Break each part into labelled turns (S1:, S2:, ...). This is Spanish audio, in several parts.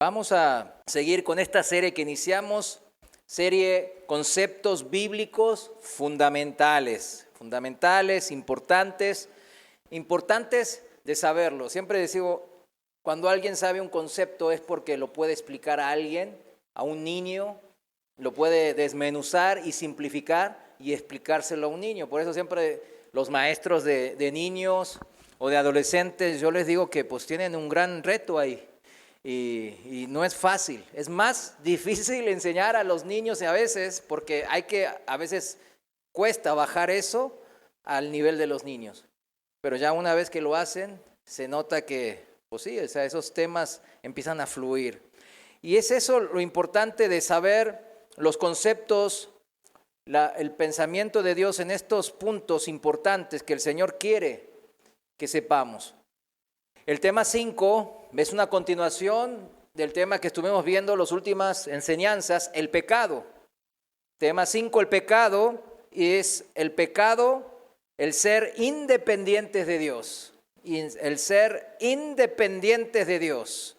S1: Vamos a seguir con esta serie que iniciamos, serie Conceptos Bíblicos Fundamentales, importantes de saberlo. Siempre digo, cuando alguien sabe un concepto es porque lo puede explicar a alguien, a un niño, lo puede desmenuzar y simplificar y explicárselo a un niño. Por eso siempre los maestros de niños o de adolescentes, yo les digo que pues tienen un gran reto ahí. Y no es fácil, es más difícil enseñar a los niños a veces porque a veces cuesta bajar eso al nivel de los niños. Pero ya una vez que lo hacen, se nota que, pues sí, o sea, esos temas empiezan a fluir. Y es eso lo importante de saber los conceptos, el pensamiento de Dios en estos puntos importantes que el Señor quiere que sepamos. El tema 5 es una continuación del tema que estuvimos viendo las últimas enseñanzas, el pecado. Tema 5, el pecado, es el pecado, el ser independientes de Dios. Y el ser independientes de Dios.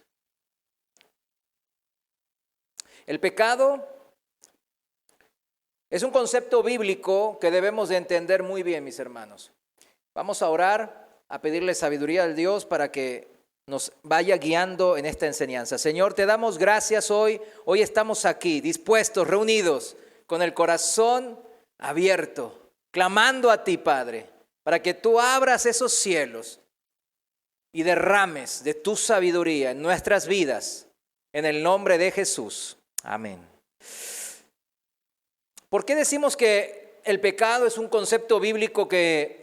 S1: El pecado es un concepto bíblico que debemos de entender muy bien, mis hermanos. Vamos a orar, a pedirle sabiduría al Dios para que nos vaya guiando en esta enseñanza. Señor, te damos gracias hoy. Hoy estamos aquí, dispuestos, reunidos, con el corazón abierto, clamando a ti, Padre, para que tú abras esos cielos y derrames de tu sabiduría en nuestras vidas, en el nombre de Jesús. Amén. ¿Por qué decimos que el pecado es un concepto bíblico que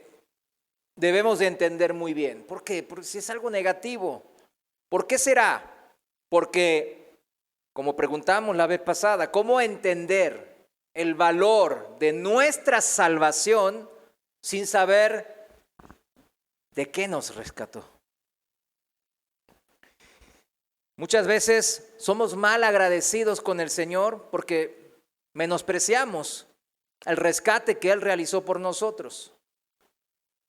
S1: debemos de entender muy bien? ¿Por qué? Porque si es algo negativo. ¿Por qué será? Porque, como preguntamos la vez pasada, ¿cómo entender el valor de nuestra salvación sin saber de qué nos rescató? Muchas veces somos mal agradecidos con el Señor porque menospreciamos el rescate que Él realizó por nosotros.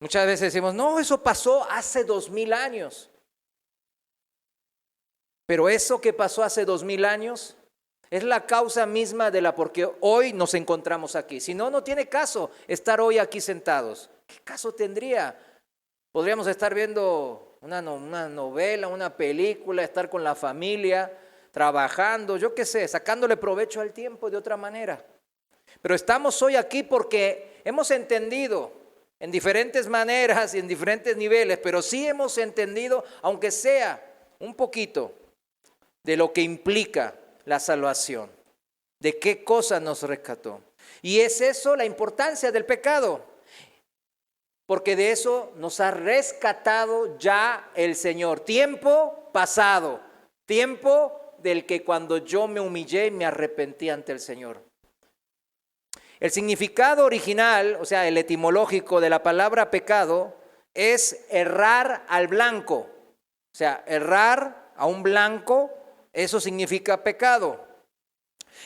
S1: Muchas veces decimos, no, eso pasó hace 2000 años. Pero eso que pasó hace 2000 años es la causa misma de la por qué hoy nos encontramos aquí. Si no, no tiene caso estar hoy aquí sentados. ¿Qué caso tendría? Podríamos estar viendo una novela, una película, estar con la familia, trabajando, yo qué sé, sacándole provecho al tiempo de otra manera. Pero estamos hoy aquí porque hemos entendido en diferentes maneras y en diferentes niveles, pero sí hemos entendido, aunque sea un poquito, de lo que implica la salvación, de qué cosa nos rescató. Y es eso la importancia del pecado, porque de eso nos ha rescatado ya el Señor. Tiempo pasado, tiempo del que cuando yo me humillé y me arrepentí ante el Señor. El significado original, o sea, el etimológico de la palabra pecado, es errar al blanco. O sea, errar a un blanco, eso significa pecado.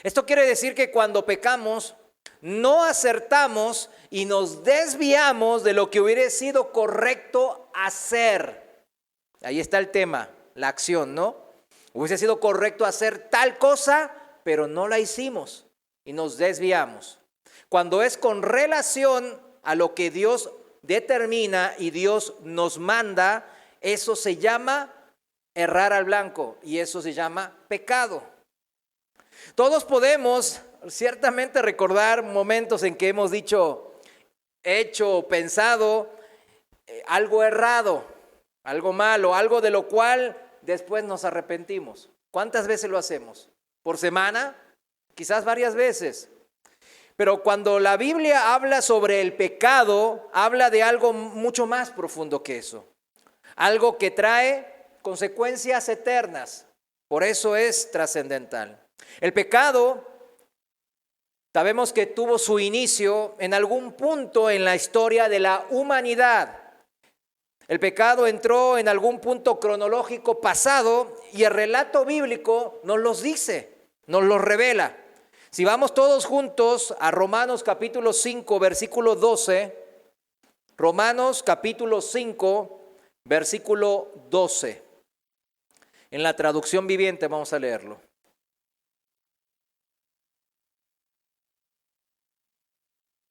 S1: Esto quiere decir que cuando pecamos, no acertamos y nos desviamos de lo que hubiera sido correcto hacer. Ahí está el tema, la acción, ¿no? Hubiese sido correcto hacer tal cosa, pero no la hicimos y nos desviamos. Cuando es con relación a lo que Dios determina y Dios nos manda, eso se llama errar al blanco y eso se llama pecado. Todos podemos ciertamente recordar momentos en que hemos dicho, hecho o pensado algo errado, algo malo, algo de lo cual después nos arrepentimos. ¿Cuántas veces lo hacemos? ¿Por semana? Quizás varias veces. Pero cuando la Biblia habla sobre el pecado, habla de algo mucho más profundo que eso. Algo que trae consecuencias eternas. Por eso es trascendental. El pecado, sabemos que tuvo su inicio en algún punto en la historia de la humanidad. El pecado entró en algún punto cronológico pasado y el relato bíblico nos los dice, nos los revela. Si vamos todos juntos a Romanos capítulo 5, versículo 12, Romanos capítulo 5, versículo 12. En la traducción viviente vamos a leerlo.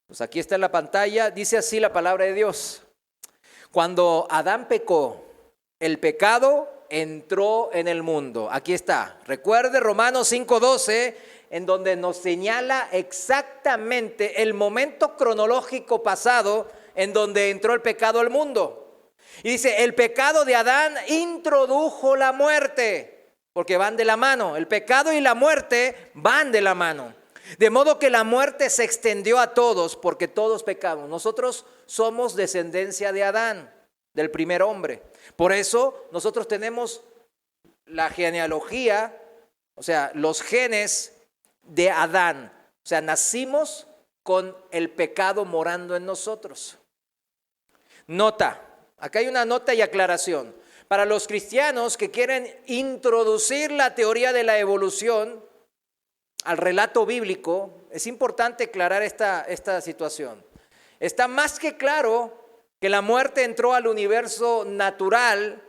S1: Pues aquí está en la pantalla, dice así la palabra de Dios. Cuando Adán pecó, el pecado entró en el mundo. Aquí está. Recuerde Romanos 5:12, en donde nos señala exactamente el momento cronológico pasado en donde entró el pecado al mundo. Y dice, el pecado de Adán introdujo la muerte, porque van de la mano. El pecado y la muerte van de la mano. De modo que la muerte se extendió a todos, porque todos pecamos. Nosotros somos descendencia de Adán, del primer hombre. Por eso nosotros tenemos la genealogía, o sea, los genes de Adán. O sea, nacimos con el pecado morando en nosotros. Nota, acá hay una nota y aclaración. Para los cristianos que quieren introducir la teoría de la evolución al relato bíblico, es importante aclarar esta situación. Está más que claro que la muerte entró al universo natural,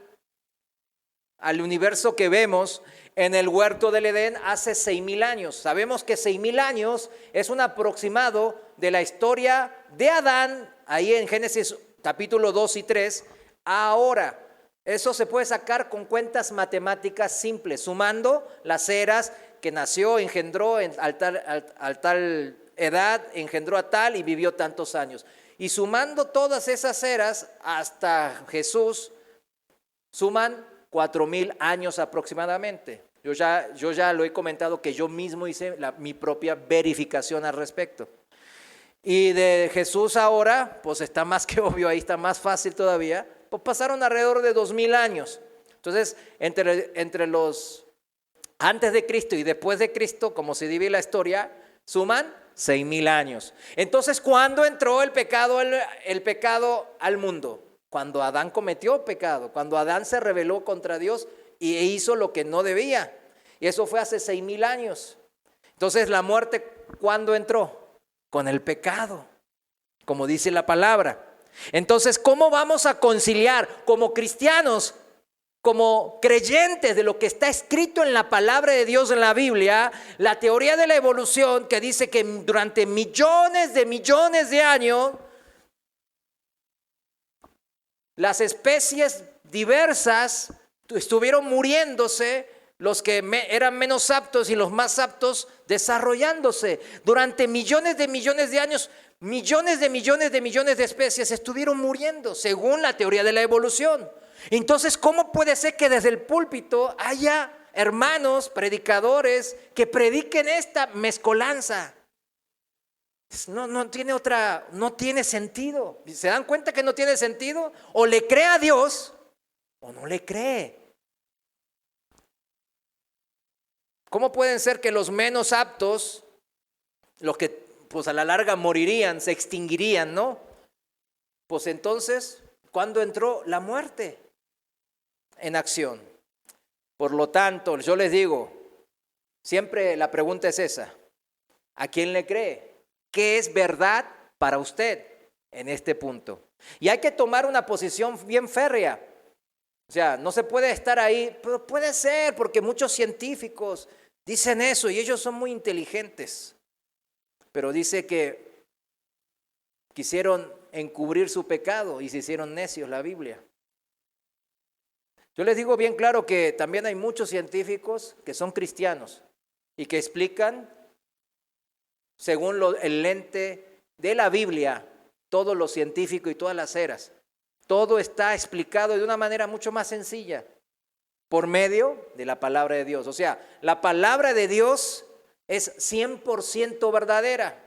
S1: al universo que vemos en el huerto del Edén hace 6,000 años. Sabemos que 6,000 años es un aproximado de la historia de Adán, ahí en Génesis capítulo 2 y 3, ahora. Eso se puede sacar con cuentas matemáticas simples, sumando las eras que nació, engendró al tal edad, engendró a tal y vivió tantos años. Y sumando todas esas eras hasta Jesús, suman 4,000 años aproximadamente. Yo ya lo he comentado que yo mismo hice mi propia verificación al respecto. Y de Jesús ahora, pues está más que obvio, ahí está más fácil todavía, pues pasaron alrededor de 2,000 años. Entonces, entre los antes de Cristo y después de Cristo, como se divide la historia, suman 6,000 años. Entonces, ¿cuándo entró el pecado al mundo? Cuando Adán cometió pecado, cuando Adán se rebeló contra Dios y hizo lo que no debía. Y eso fue hace 6,000 años. Entonces, la muerte, ¿cuándo entró? Con el pecado, como dice la palabra. Entonces, ¿cómo vamos a conciliar como cristianos, como creyentes de lo que está escrito en la palabra de Dios en la Biblia, la teoría de la evolución que dice que durante millones de años las especies diversas estuvieron muriéndose, los que eran menos aptos y los más aptos desarrollándose? Durante millones de años, millones de especies estuvieron muriendo según la teoría de la evolución. Entonces, ¿cómo puede ser que desde el púlpito haya hermanos, predicadores, que prediquen esta mezcolanza? No tiene sentido. ¿Se dan cuenta que no tiene sentido? O le cree a Dios o no le cree. ¿Cómo pueden ser que los menos aptos, los que pues a la larga morirían, se extinguirían, ¿no? Pues entonces, ¿cuándo entró la muerte en acción? Por lo tanto, yo les digo, siempre la pregunta es esa: ¿a quién le cree? ¿Qué es verdad para usted en este punto? Y hay que tomar una posición bien férrea. O sea, no se puede estar ahí, pero puede ser, porque muchos científicos dicen eso y ellos son muy inteligentes. Pero dice que quisieron encubrir su pecado y se hicieron necios, la Biblia. Yo les digo bien claro que también hay muchos científicos que son cristianos y que explican, según el lente de la Biblia, todo lo científico y todas las eras. Todo está explicado de una manera mucho más sencilla, por medio de la palabra de Dios. O sea, la palabra de Dios es 100% verdadera.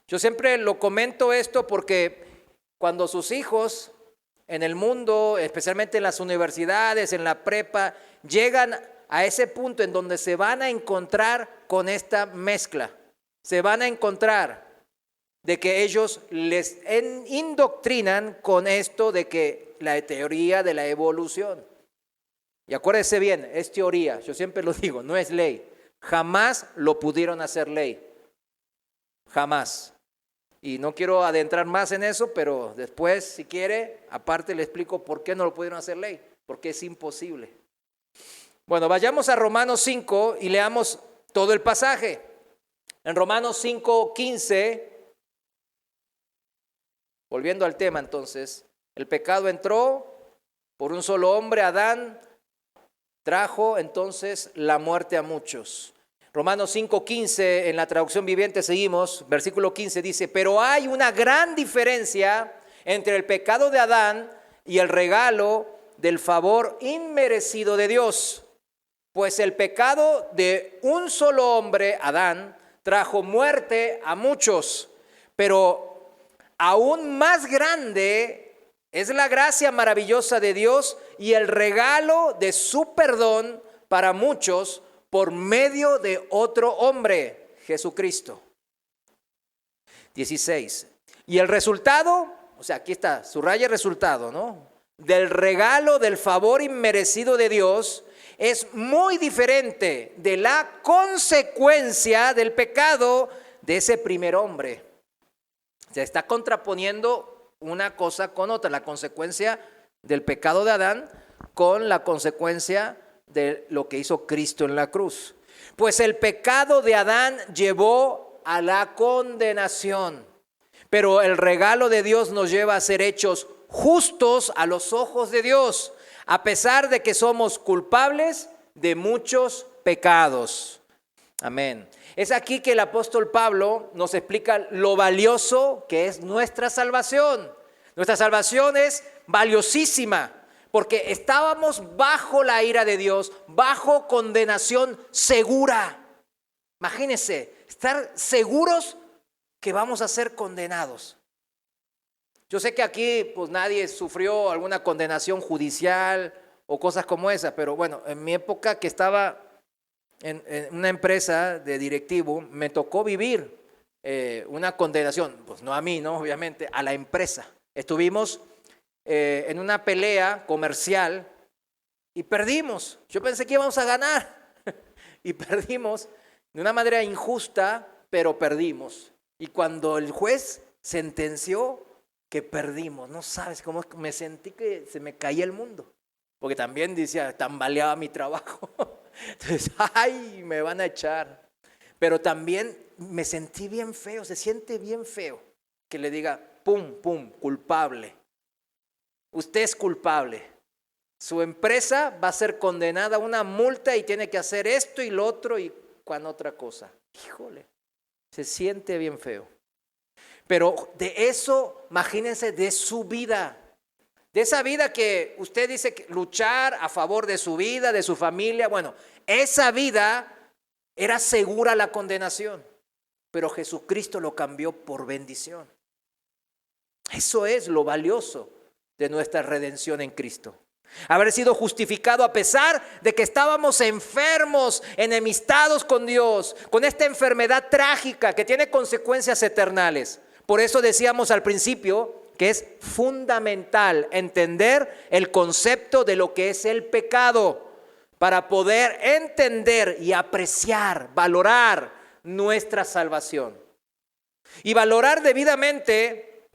S1: Yo siempre lo comento esto porque cuando sus hijos en el mundo, especialmente en las universidades, en la prepa, llegan a ese punto en donde se van a encontrar con esta mezcla, se van a encontrar de que ellos les indoctrinan con esto de que la teoría de la evolución. Y acuérdense bien, es teoría, yo siempre lo digo, no es ley. Jamás lo pudieron hacer ley, jamás. Y no quiero adentrar más en eso, pero después, si quiere, aparte le explico por qué no lo pudieron hacer ley. porque es imposible. Bueno, vayamos a Romanos 5 y leamos todo el pasaje. En Romanos 5:15, volviendo al tema entonces, el pecado entró por un solo hombre, Adán, trajo entonces la muerte a muchos. Romanos 5:15, en la traducción viviente seguimos, versículo 15 dice, pero hay una gran diferencia entre el pecado de Adán y el regalo del favor inmerecido de Dios. Pues el pecado de un solo hombre, Adán, trajo muerte a muchos, pero aún más grande es la gracia maravillosa de Dios y el regalo de su perdón para muchos por medio de otro hombre, Jesucristo. 16. Y el resultado, o sea, aquí está, subraya el resultado, ¿no? Del regalo del favor inmerecido de Dios es muy diferente de la consecuencia del pecado de ese primer hombre. Se está contraponiendo una cosa con otra, la consecuencia del pecado de Adán con la consecuencia de lo que hizo Cristo en la cruz. Pues el pecado de Adán llevó a la condenación, pero el regalo de Dios nos lleva a ser hechos justos a los ojos de Dios, a pesar de que somos culpables de muchos pecados. Amén. Es aquí que el apóstol Pablo nos explica lo valioso que es nuestra salvación. Nuestra salvación es valiosísima porque estábamos bajo la ira de Dios, bajo condenación segura. Imagínense, estar seguros que vamos a ser condenados. Yo sé que aquí pues nadie sufrió alguna condenación judicial o cosas como esa, pero bueno, en mi época que estaba en una empresa de directivo, me tocó vivir una condenación, pues no a mí, no, obviamente, a la empresa. Estuvimos en una pelea comercial y perdimos. Yo pensé que íbamos a ganar y perdimos de una manera injusta, pero perdimos. Y cuando el juez sentenció que perdimos, no sabes cómo me sentí que se me caía el mundo, porque también decía, tambaleaba mi trabajo. Entonces, ay, me van a echar. Pero también me sentí bien feo, se siente bien feo que le diga, pum, pum, culpable. Usted es culpable. Su empresa va a ser condenada a una multa y tiene que hacer esto y lo otro y con otra cosa. Híjole, se siente bien feo. Pero de eso, imagínense, de su vida. De esa vida que usted dice que luchar a favor de su vida, de su familia. Bueno, esa vida era segura la condenación, pero Jesucristo lo cambió por bendición. Eso es lo valioso de nuestra redención en Cristo. Haber sido justificado a pesar de que estábamos enfermos, enemistados con Dios, con esta enfermedad trágica que tiene consecuencias eternales. Por eso decíamos al principio que es fundamental entender el concepto de lo que es el pecado para poder entender y apreciar, valorar nuestra salvación. Y valorar debidamente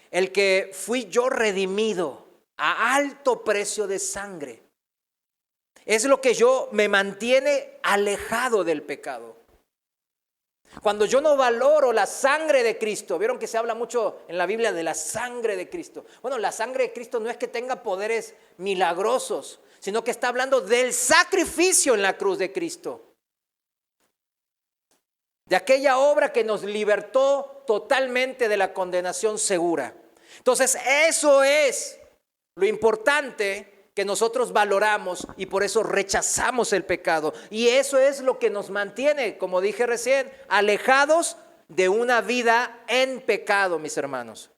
S1: el que fui yo redimido a alto precio de sangre. Es lo que yo me mantiene alejado del pecado. Cuando yo no valoro la sangre de Cristo, vieron que se habla mucho en la Biblia de la sangre de Cristo. Bueno, la sangre de Cristo no es que tenga poderes milagrosos, sino que está hablando del sacrificio en la cruz de Cristo. De aquella obra que nos libertó totalmente de la condenación segura. Entonces, eso es lo importante que nosotros valoramos y por eso rechazamos el pecado. Y eso es lo que nos mantiene, como dije recién, alejados de una vida en pecado, mis hermanos.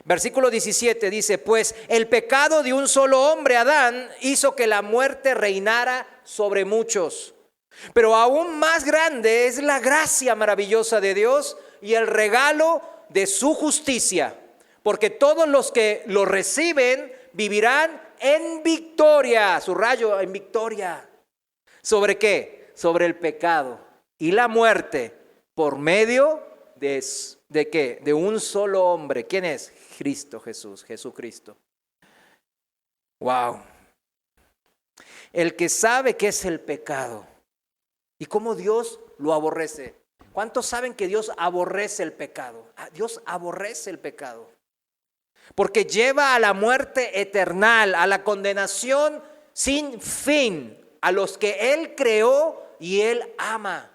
S1: Versículo 17 dice, pues el pecado de un solo hombre, Adán, hizo que la muerte reinara sobre muchos. Pero aún más grande es la gracia maravillosa de Dios y el regalo de su justicia. Porque todos los que lo reciben vivirán en victoria, subrayo, en victoria. ¿Sobre qué? Sobre el pecado y la muerte por medio ¿de qué? De un solo hombre. ¿Quién es? Cristo Jesús, Jesucristo. Wow. El que sabe qué es el pecado y cómo Dios lo aborrece. ¿Cuántos saben que Dios aborrece el pecado? Dios aborrece el pecado. Porque lleva a la muerte eterna, a la condenación sin fin, a los que Él creó y Él ama.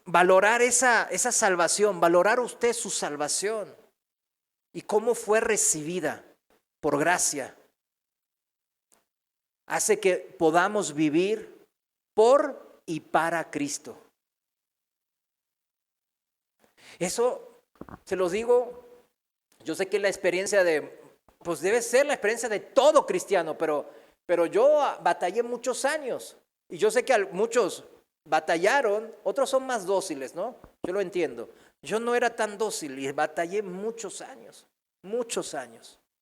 S1: Valorar esa salvación, valorar usted su salvación y cómo fue recibida por gracia, hace que podamos vivir por y para Cristo. Eso se los digo, yo sé que la experiencia pues debe ser la experiencia de todo cristiano, pero yo batallé muchos años y yo sé que muchos batallaron, otros son más dóciles, ¿no? Yo lo entiendo. Yo no era tan dócil y batallé muchos años,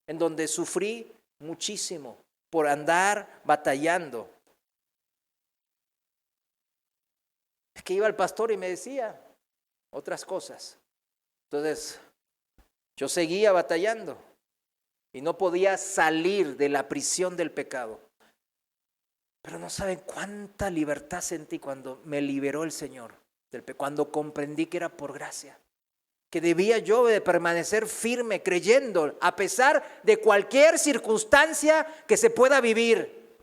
S1: en donde sufrí muchísimo por andar batallando. Es que iba el pastor y me decía otras cosas. Entonces, yo seguía batallando y no podía salir de la prisión del pecado. Pero no saben cuánta libertad sentí cuando me liberó el Señor, cuando comprendí que era por gracia, que debía yo de permanecer firme creyendo a pesar de cualquier circunstancia que se pueda vivir,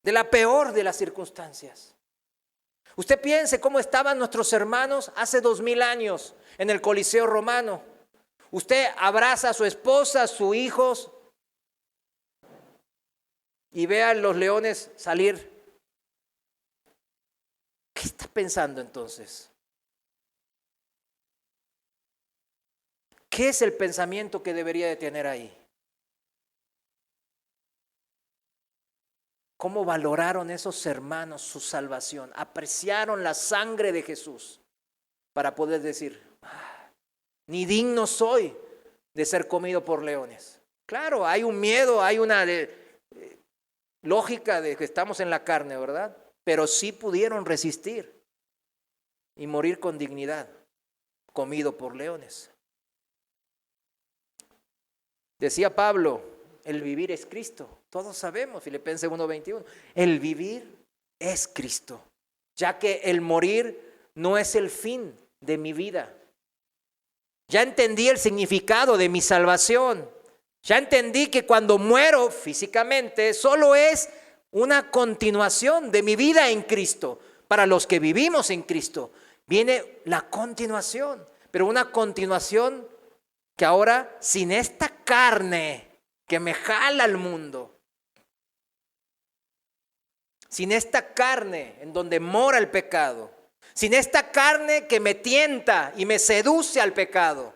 S1: de la peor de las circunstancias. Usted piense cómo estaban nuestros hermanos hace 2000 años en el Coliseo Romano. Usted abraza a su esposa, a sus hijos y ve a los leones salir. ¿Qué está pensando entonces? ¿Qué es el pensamiento que debería de tener ahí? ¿Cómo valoraron esos hermanos su salvación? Apreciaron la sangre de Jesús para poder decir, ni digno soy de ser comido por leones. Claro, hay un miedo, hay una lógica de que estamos en la carne, ¿verdad? Pero sí pudieron resistir y morir con dignidad, comido por leones. Decía Pablo, el vivir es Cristo. Todos sabemos, Filipenses 1:21, el vivir es Cristo, ya que el morir no es el fin de mi vida. Ya entendí el significado de mi salvación. Ya entendí que cuando muero físicamente solo es una continuación de mi vida en Cristo. Para los que vivimos en Cristo viene la continuación, pero una continuación que ahora sin esta carne que me jala al mundo, sin esta carne en donde mora el pecado, sin esta carne que me tienta y me seduce al pecado,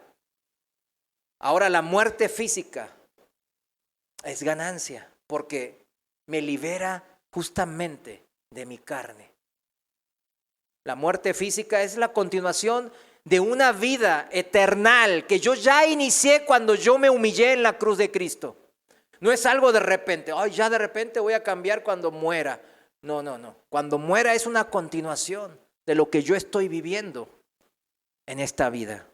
S1: ahora la muerte física es ganancia porque me libera justamente de mi carne. La muerte física es la continuación de una vida eterna que yo ya inicié cuando yo me humillé en la cruz de Cristo. No es algo de repente, ya de repente voy a cambiar cuando muera. No. Cuando muera es una continuación de lo que yo estoy viviendo en esta vida.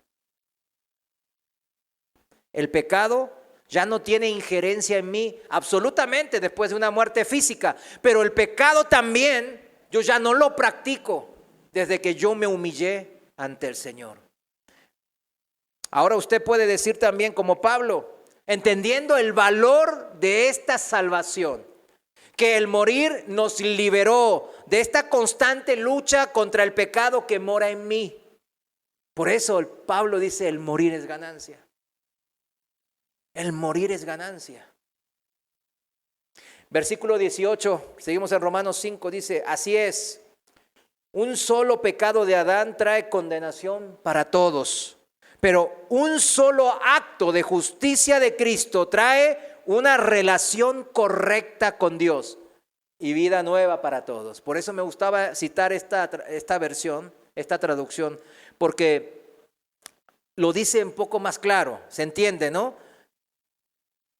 S1: El pecado ya no tiene injerencia en mí absolutamente después de una muerte física, pero el pecado también yo ya no lo practico desde que yo me humillé ante el Señor. Ahora usted puede decir también como Pablo, entendiendo el valor de esta salvación, que el morir nos liberó de esta constante lucha contra el pecado que mora en mí. Por eso Pablo dice, el morir es ganancia. El morir es ganancia. Versículo 18, seguimos en Romanos 5, dice, así es, un solo pecado de Adán trae condenación para todos, pero un solo acto de justicia de Cristo trae una relación correcta con Dios y vida nueva para todos. Por eso me gustaba citar esta versión, esta traducción, porque lo dice un poco más claro, se entiende, ¿no?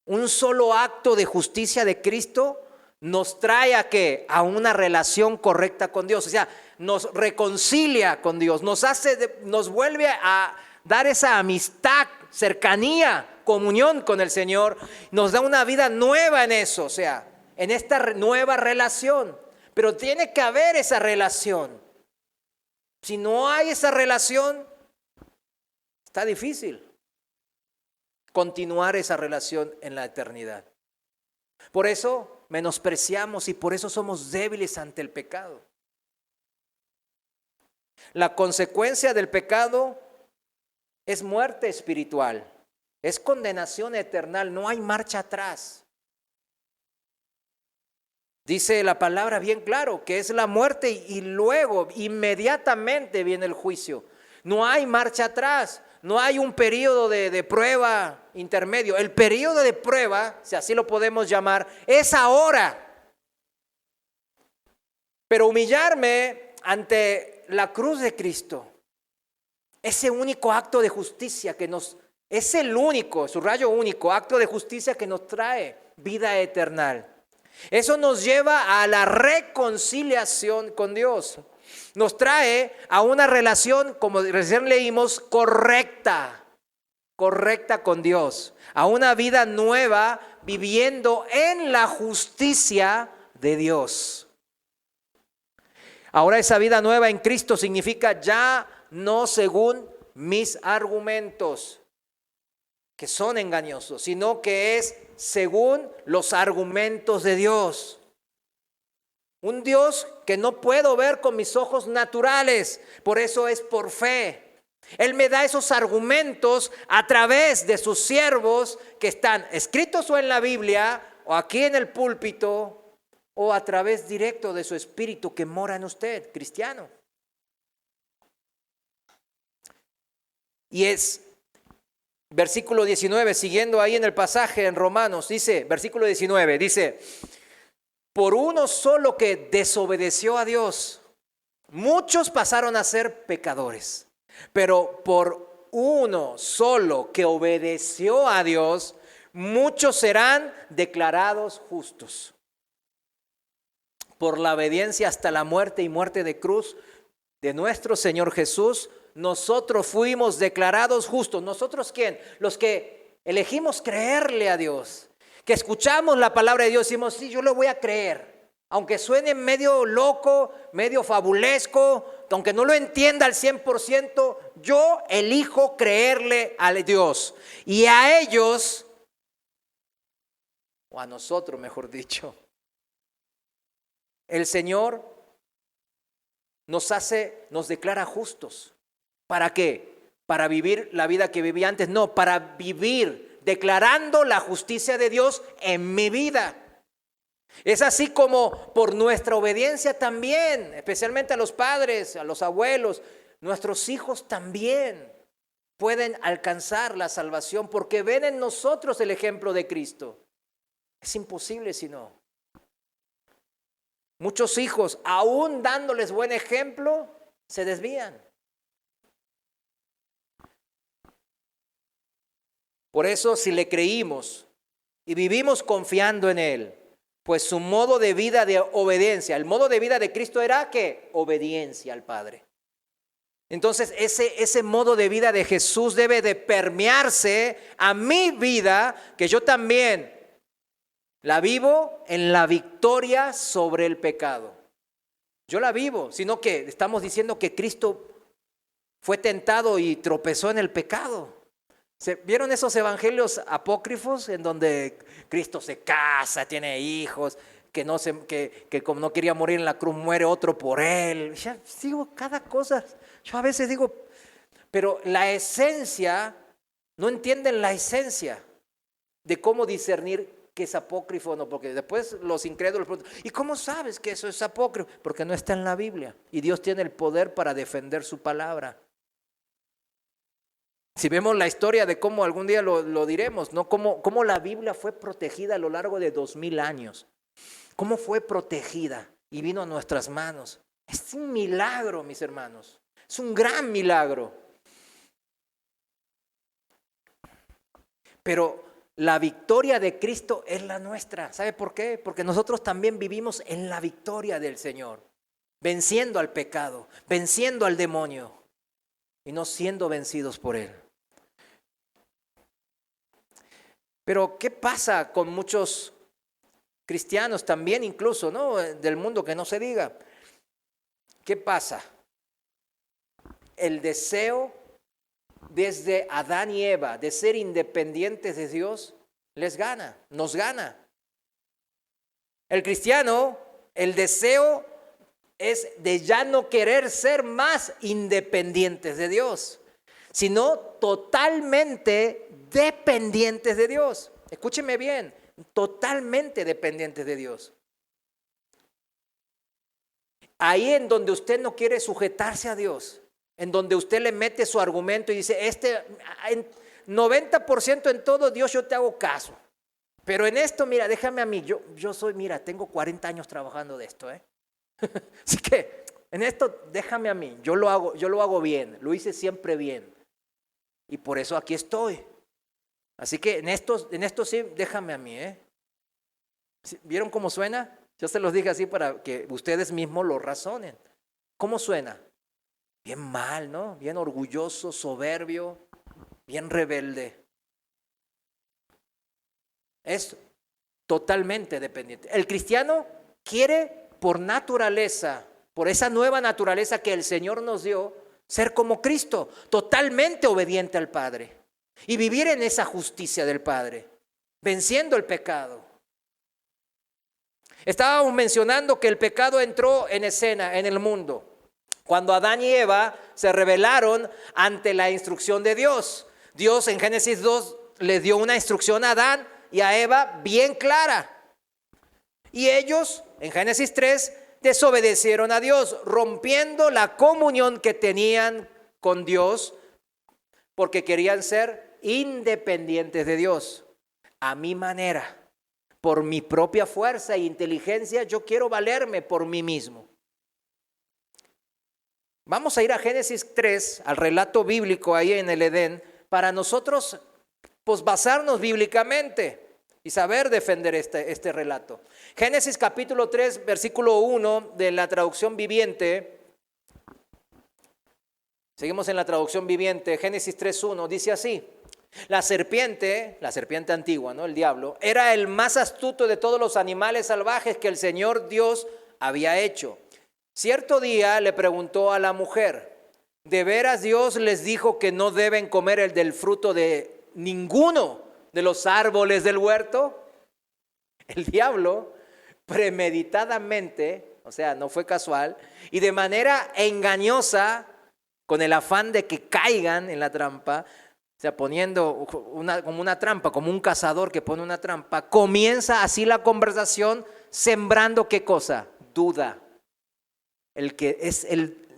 S1: Un solo acto de justicia de Cristo nos trae ¿a qué? A una relación correcta con Dios. O sea, nos reconcilia con Dios, nos vuelve a dar esa amistad, cercanía comunión con el Señor, nos da una vida nueva en eso, o sea, en esta nueva relación. Pero tiene que haber esa relación. Si no hay esa relación, está difícil continuar esa relación en la eternidad. Por eso menospreciamos y por eso somos débiles ante el pecado. La consecuencia del pecado es muerte espiritual, es condenación eterna, no hay marcha atrás. Dice la palabra bien claro que es la muerte y luego inmediatamente viene el juicio. No hay marcha atrás, no hay un periodo de prueba intermedio. El periodo de prueba, si así lo podemos llamar, es ahora. Pero humillarme ante la cruz de Cristo, ese único acto de justicia es el único, subrayo único, acto de justicia que nos trae vida eterna. Eso nos lleva a la reconciliación con Dios. Nos trae a una relación, como recién leímos, correcta con Dios. A una vida nueva viviendo en la justicia de Dios. Ahora esa vida nueva en Cristo significa ya no según mis argumentos, que son engañosos, sino que es según los argumentos de Dios. Un Dios que no puedo ver con mis ojos naturales, por eso es por fe. Él me da esos argumentos a través de sus siervos que están escritos o en la Biblia o aquí en el púlpito o a través directo de su Espíritu que mora en usted, cristiano. Y es versículo 19, siguiendo ahí en el pasaje en Romanos, dice, versículo 19, dice, por uno solo que desobedeció a Dios, muchos pasaron a ser pecadores, pero por uno solo que obedeció a Dios, muchos serán declarados justos. Por la obediencia hasta la muerte y muerte de cruz de nuestro Señor Jesús, nosotros fuimos declarados justos. ¿Nosotros quién? Los que elegimos creerle a Dios, que escuchamos la palabra de Dios y decimos, sí, yo lo voy a creer. Aunque suene medio loco, medio fabulesco, aunque no lo entienda al 100%, yo elijo creerle a Dios. Y a ellos, o a nosotros mejor dicho, el Señor nos declara justos. ¿Para qué? ¿Para vivir la vida que vivía antes? No, para vivir declarando la justicia de Dios en mi vida. Es así como por nuestra obediencia también, especialmente a los padres, a los abuelos, nuestros hijos también pueden alcanzar la salvación porque ven en nosotros el ejemplo de Cristo. Es imposible si no. Muchos hijos, aún dándoles buen ejemplo, se desvían. Por eso, si le creímos y vivimos confiando en Él, pues su modo de vida de obediencia, el modo de vida de Cristo era ¿qué? Obediencia al Padre. Entonces, ese modo de vida de Jesús debe de permearse a mi vida, que yo también la vivo en la victoria sobre el pecado. Yo la vivo, sino que estamos diciendo que Cristo fue tentado y tropezó en el pecado. ¿Vieron esos evangelios apócrifos en donde Cristo se casa, tiene hijos, que como no quería morir en la cruz, muere otro por él? Ya digo, cada cosa, yo a veces digo, pero la esencia, no entienden la esencia de cómo discernir que es apócrifo o no, porque después los incrédulos preguntan, ¿y cómo sabes que eso es apócrifo? Porque no está en la Biblia y Dios tiene el poder para defender su palabra. Si vemos la historia de cómo algún día lo diremos, ¿no? Cómo la Biblia fue protegida a lo largo de 2000 años. Cómo fue protegida y vino a nuestras manos. Es un milagro, mis hermanos. Es un gran milagro. Pero la victoria de Cristo es la nuestra. ¿Sabe por qué? Porque nosotros también vivimos en la victoria del Señor. Venciendo al pecado, venciendo al demonio y no siendo vencidos por él. Pero ¿qué pasa con muchos cristianos también incluso, ¿no? Del mundo, que no se diga? ¿Qué pasa? El deseo desde Adán y Eva de ser independientes de Dios les gana, nos gana. El cristiano, el deseo es de ya no querer ser más independientes de Dios, sino totalmente dependientes de Dios. Escúcheme bien, totalmente dependientes de Dios. Ahí en donde usted no quiere sujetarse a Dios, en donde usted le mete su argumento y dice, en 90% en todo, Dios, yo te hago caso. Pero en esto, mira, déjame a mí, yo soy, mira, tengo 40 años trabajando de esto, Así que en esto déjame a mí, yo lo hago bien, lo hice siempre bien. Y por eso aquí estoy. Así que en esto sí, déjame a mí, ¿Vieron cómo suena? Yo se los dije así para que ustedes mismos lo razonen. ¿Cómo suena? Bien mal, ¿no? Bien orgulloso, soberbio, bien rebelde. Es totalmente dependiente. El cristiano quiere por naturaleza, por esa nueva naturaleza que el Señor nos dio, ser como Cristo, totalmente obediente al Padre y vivir en esa justicia del Padre, venciendo el pecado. Estábamos mencionando que el pecado entró en escena en el mundo cuando Adán y Eva se rebelaron ante la instrucción de Dios. Dios en Génesis 2 les dio una instrucción a Adán y a Eva bien clara. Y ellos en Génesis 3 desobedecieron a Dios, rompiendo la comunión que tenían con Dios porque querían ser independientes de Dios. A mi manera, por mi propia fuerza e inteligencia, yo quiero valerme por mí mismo. Vamos a ir a Génesis 3, al relato bíblico ahí en el Edén, para nosotros pues basarnos bíblicamente y saber defender este relato. Génesis capítulo 3, versículo 1 de la traducción viviente. Seguimos en la traducción viviente. Génesis 3:1 dice así: la serpiente antigua, ¿no? El diablo, era el más astuto de todos los animales salvajes que el Señor Dios había hecho. Cierto día le preguntó a la mujer: ¿de veras Dios les dijo que no deben comer del fruto de ninguno de los árboles del huerto? El diablo premeditadamente, o sea, no fue casual, y de manera engañosa, con el afán de que caigan en la trampa, o sea, poniendo como una trampa, como un cazador que pone una trampa, comienza así la conversación sembrando ¿qué cosa? Duda.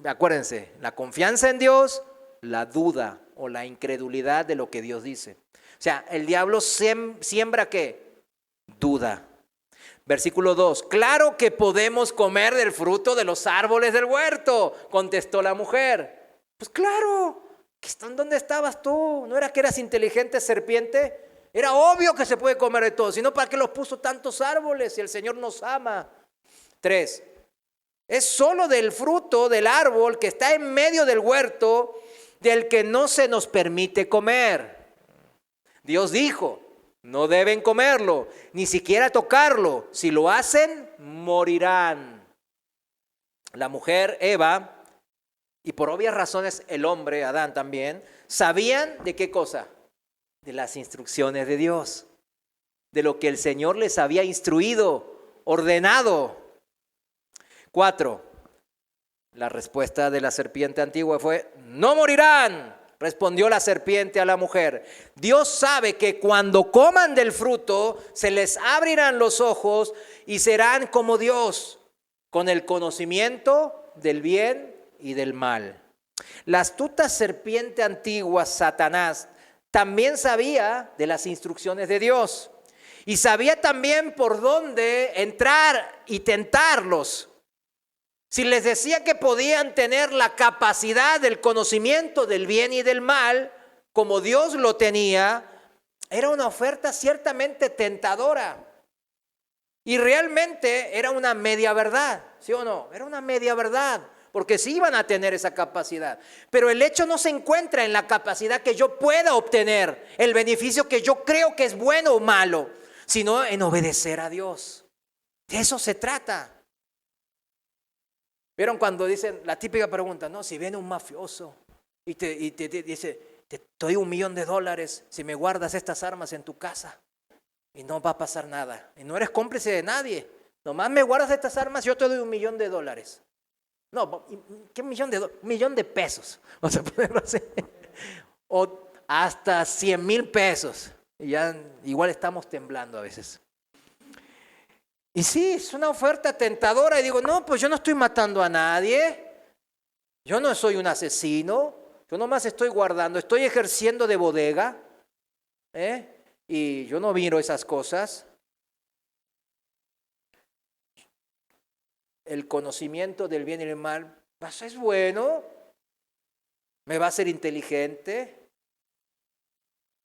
S1: Acuérdense, la confianza en Dios, la duda o la incredulidad de lo que Dios dice. O sea, el diablo siembra ¿qué? Duda. Versículo 2, claro que podemos comer del fruto de los árboles del huerto, contestó la mujer. Pues claro, ¿dónde estabas tú? ¿No era que eras inteligente, serpiente? Era obvio que se puede comer de todo, sino ¿para qué los puso tantos árboles si el Señor nos ama? 3, es solo del fruto del árbol que está en medio del huerto del que no se nos permite comer. Dios dijo, no deben comerlo, ni siquiera tocarlo. Si lo hacen, morirán. La mujer, Eva, y por obvias razones el hombre, Adán también, sabían de qué cosa, de las instrucciones de Dios, de lo que el Señor les había instruido, ordenado. 4, la respuesta de la serpiente antigua fue, no morirán. Respondió la serpiente a la mujer, Dios sabe que cuando coman del fruto se les abrirán los ojos y serán como Dios, con el conocimiento del bien y del mal. La astuta serpiente antigua, Satanás, también sabía de las instrucciones de Dios y sabía también por dónde entrar y tentarlos. Si les decía que podían tener la capacidad del conocimiento del bien y del mal, como Dios lo tenía, era una oferta ciertamente tentadora. Y realmente era una media verdad, ¿sí o no? Era una media verdad. porque sí iban a tener esa capacidad. Pero el hecho no se encuentra en la capacidad que yo pueda obtener, el beneficio que yo creo que es bueno o malo, sino en obedecer a Dios. De eso se trata. ¿Vieron cuando dicen la típica pregunta? No, si viene un mafioso y te dice, te doy $1,000,000 si me guardas estas armas en tu casa y no va a pasar nada. Y no eres cómplice de nadie. Nomás me guardas estas armas, yo te doy $1,000,000. No, ¿qué $1,000,000? Vamos a ponerlo así. O hasta $100,000. Y ya igual estamos temblando a veces. Y sí, es una oferta tentadora. Y digo, no, pues yo no estoy matando a nadie. Yo no soy un asesino. Yo nomás estoy guardando, estoy ejerciendo de bodega. Y yo no miro esas cosas. El conocimiento del bien y del mal, pues es bueno. Me va a hacer inteligente.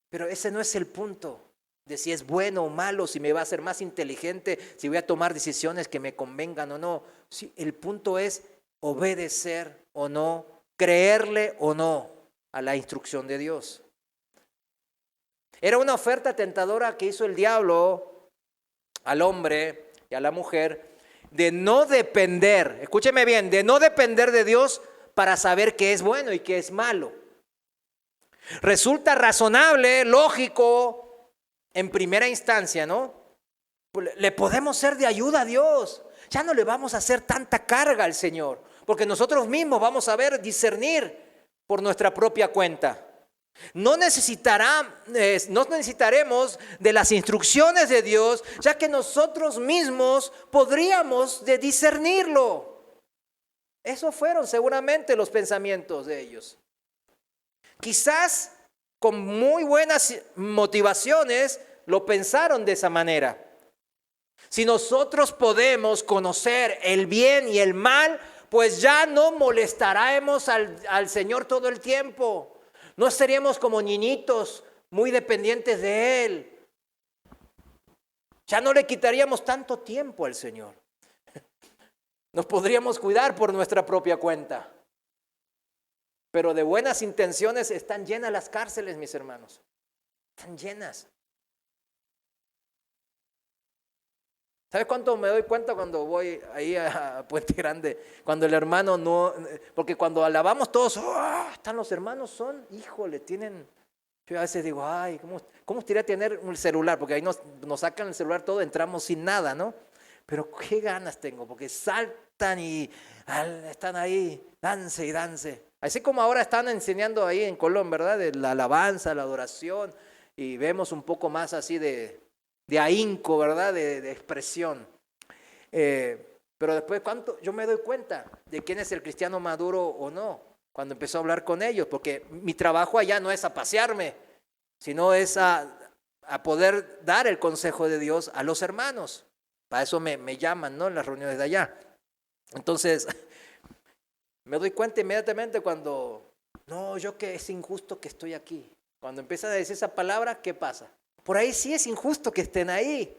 S1: Pero ese no es el punto. De si es bueno o malo, si me va a hacer más inteligente, si voy a tomar decisiones que me convengan o no. Sí, el punto es obedecer o no, creerle o no a la instrucción de Dios. Era una oferta tentadora que hizo el diablo al hombre y a la mujer de no depender, escúcheme bien, de no depender de Dios para saber qué es bueno y qué es malo. Resulta razonable, lógico, en primera instancia, ¿no? Le podemos ser de ayuda a Dios. Ya no le vamos a hacer tanta carga al Señor, porque nosotros mismos vamos a ver discernir por nuestra propia cuenta. No necesitaremos de las instrucciones de Dios, ya que nosotros mismos podríamos discernirlo. Esos fueron seguramente los pensamientos de ellos. Quizás con muy buenas motivaciones lo pensaron de esa manera. Si nosotros podemos conocer el bien y el mal, pues ya no molestaremos al Señor todo el tiempo. No seríamos como niñitos muy dependientes de Él. Ya no le quitaríamos tanto tiempo al Señor. Nos podríamos cuidar por nuestra propia cuenta. Pero de buenas intenciones están llenas las cárceles, mis hermanos. Están llenas. ¿Sabes cuánto me doy cuenta cuando voy ahí a Puente Grande? Cuando el hermano no, porque cuando alabamos todos, están los hermanos, híjole, tienen, yo a veces digo, ay, ¿cómo estaría tener un celular? Porque ahí nos sacan el celular todo, entramos sin nada, ¿no? Pero qué ganas tengo, porque saltan y están ahí, dance y dance. Así como ahora están enseñando ahí en Colón, ¿verdad? De la alabanza, la adoración, y vemos un poco más así de ahínco, ¿verdad? De expresión. Pero después, yo me doy cuenta de quién es el cristiano maduro o no, cuando empezó a hablar con ellos, porque mi trabajo allá no es a pasearme, sino es a poder dar el consejo de Dios a los hermanos. Para eso me llaman, ¿no? En las reuniones de allá. Entonces, me doy cuenta inmediatamente cuando, no, yo que es injusto que estoy aquí. Cuando empiezan a decir esa palabra, ¿qué pasa? Por ahí sí es injusto que estén ahí.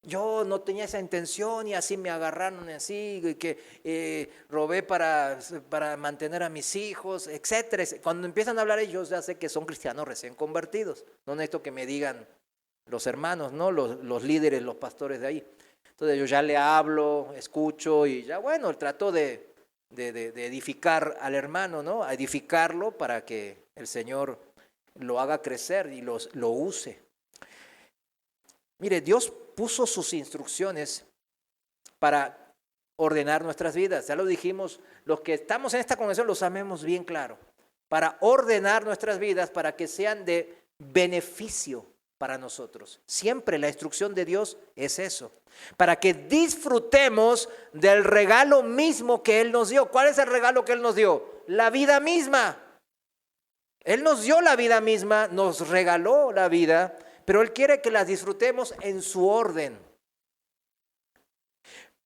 S1: Yo no tenía esa intención y así me agarraron así, y que robé para mantener a mis hijos, etcétera. Cuando empiezan a hablar ellos, ya sé que son cristianos recién convertidos. No necesito que me digan los hermanos, ¿no? Los líderes, los pastores de ahí. Entonces yo ya le hablo, escucho y ya bueno, trato de edificar al hermano, ¿no? A edificarlo para que el Señor lo haga crecer y lo use. Mire, Dios puso sus instrucciones para ordenar nuestras vidas. Ya lo dijimos, los que estamos en esta congregación lo sabemos bien claro. Para ordenar nuestras vidas, para que sean de beneficio para nosotros. Siempre la instrucción de Dios es eso. Para que disfrutemos del regalo mismo que Él nos dio. ¿Cuál es el regalo que Él nos dio? La vida misma. Él nos dio la vida misma, nos regaló la vida, pero Él quiere que las disfrutemos en su orden.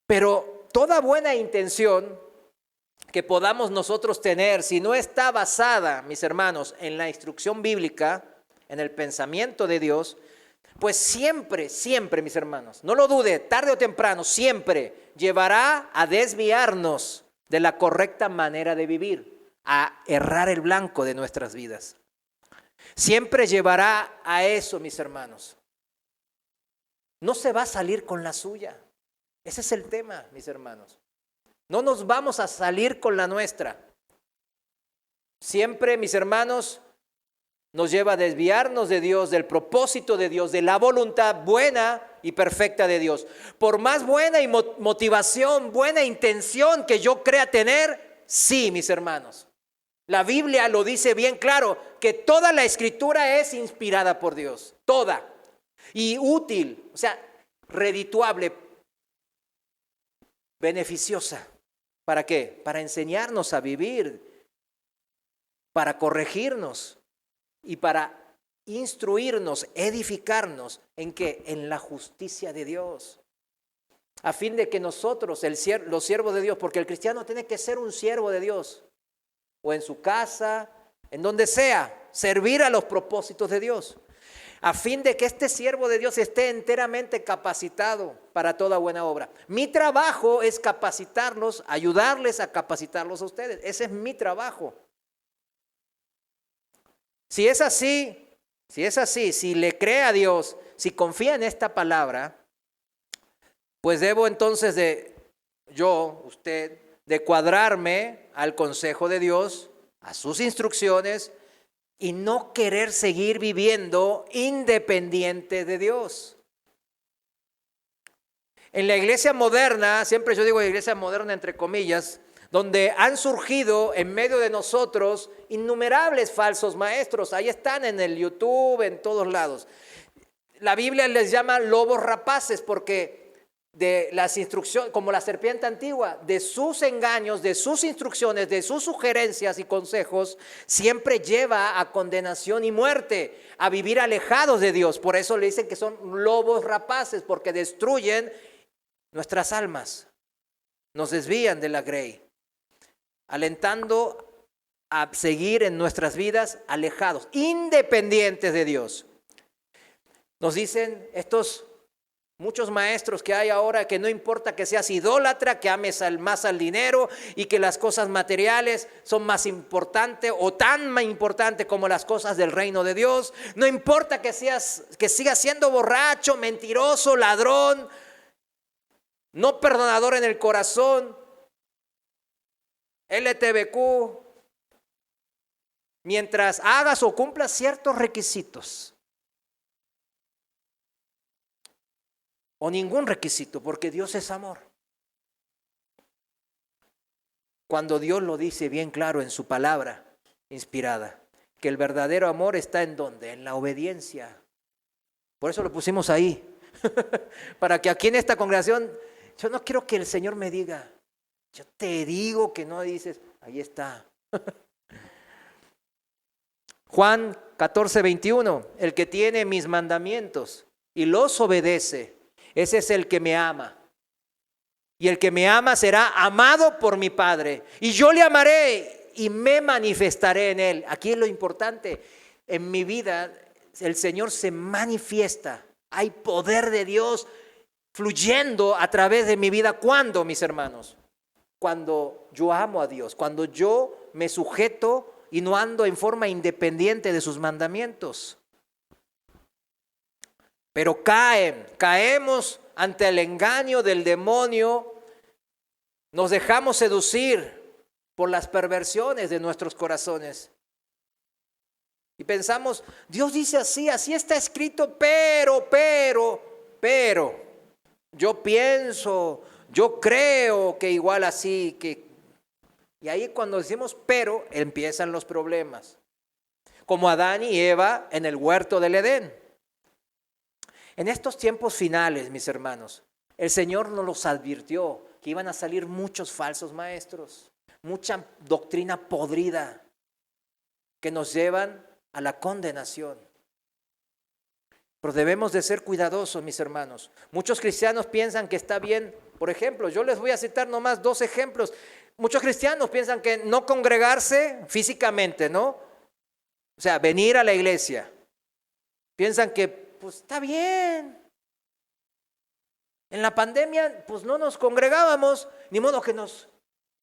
S1: Pero toda buena intención que podamos nosotros tener, si no está basada, mis hermanos, en la instrucción bíblica, en el pensamiento de Dios, pues siempre, siempre, mis hermanos, no lo dude, tarde o temprano, siempre llevará a desviarnos de la correcta manera de vivir, a errar el blanco de nuestras vidas. Siempre llevará a eso, mis hermanos. No se va a salir con la suya. Ese es el tema, mis hermanos. No nos vamos a salir con la nuestra. Siempre, mis hermanos, nos lleva a desviarnos de Dios, del propósito de Dios, de la voluntad buena y perfecta de Dios. Por más buena y motivación, buena intención que yo crea tener, sí, mis hermanos. La Biblia lo dice bien claro, que toda la Escritura es inspirada por Dios, toda. Y útil, o sea, redituable, beneficiosa. ¿Para qué? Para enseñarnos a vivir, para corregirnos y para instruirnos, edificarnos. ¿En qué? En la justicia de Dios. A fin de que nosotros, los siervos de Dios, porque el cristiano tiene que ser un siervo de Dios, o en su casa, en donde sea, servir a los propósitos de Dios. A fin de que este siervo de Dios esté enteramente capacitado para toda buena obra. Mi trabajo es capacitarlos, ayudarles a capacitarlos a ustedes. Ese es mi trabajo. Si es así, si le cree a Dios, si confía en esta palabra, pues debo entonces usted, de cuadrarme al consejo de Dios, a sus instrucciones, y no querer seguir viviendo independiente de Dios. En la iglesia moderna, siempre yo digo iglesia moderna entre comillas, donde han surgido en medio de nosotros innumerables falsos maestros. Ahí están en el YouTube, en todos lados. La Biblia les llama lobos rapaces porque de las instrucciones, como la serpiente antigua, de sus engaños, de sus instrucciones, de sus sugerencias y consejos, siempre lleva a condenación y muerte, a vivir alejados de Dios. Por eso le dicen que son lobos rapaces, porque destruyen nuestras almas, nos desvían de la grey, alentando a seguir en nuestras vidas alejados, independientes de Dios. Nos dicen muchos maestros que hay ahora que no importa que seas idólatra, que ames más al dinero y que las cosas materiales son más importantes o tan más importantes como las cosas del reino de Dios. No importa que sigas siendo borracho, mentiroso, ladrón, no perdonador en el corazón, LTBQ, mientras hagas o cumplas ciertos requisitos. O ningún requisito, porque Dios es amor. Cuando Dios lo dice bien claro en su palabra inspirada, que el verdadero amor está ¿en dónde? En la obediencia. Por eso lo pusimos ahí, para que aquí en esta congregación, yo no quiero que el Señor me diga, yo te digo que no, dices, ahí está. Juan 14:21, el que tiene mis mandamientos y los obedece, ese es el que me ama. Y el que me ama será amado por mi Padre. Y yo le amaré y me manifestaré en él. Aquí es lo importante. En mi vida el Señor se manifiesta. Hay poder de Dios fluyendo a través de mi vida. ¿Cuándo, mis hermanos? Cuando yo amo a Dios. Cuando yo me sujeto y no ando en forma independiente de sus mandamientos. Pero caemos ante el engaño del demonio, nos dejamos seducir por las perversiones de nuestros corazones. Y pensamos, Dios dice así está escrito, pero, yo pienso, yo creo que igual así, y ahí cuando decimos pero, empiezan los problemas. Como Adán y Eva en el huerto del Edén. En estos tiempos finales, mis hermanos, el Señor nos los advirtió que iban a salir muchos falsos maestros, mucha doctrina podrida que nos llevan a la condenación. Pero debemos de ser cuidadosos, mis hermanos. Muchos cristianos piensan que está bien, por ejemplo, yo les voy a citar nomás 2 ejemplos. Muchos cristianos piensan que no congregarse físicamente, ¿no? O sea, venir a la iglesia. Piensan que pues está bien. En la pandemia, pues no nos congregábamos, ni modo que nos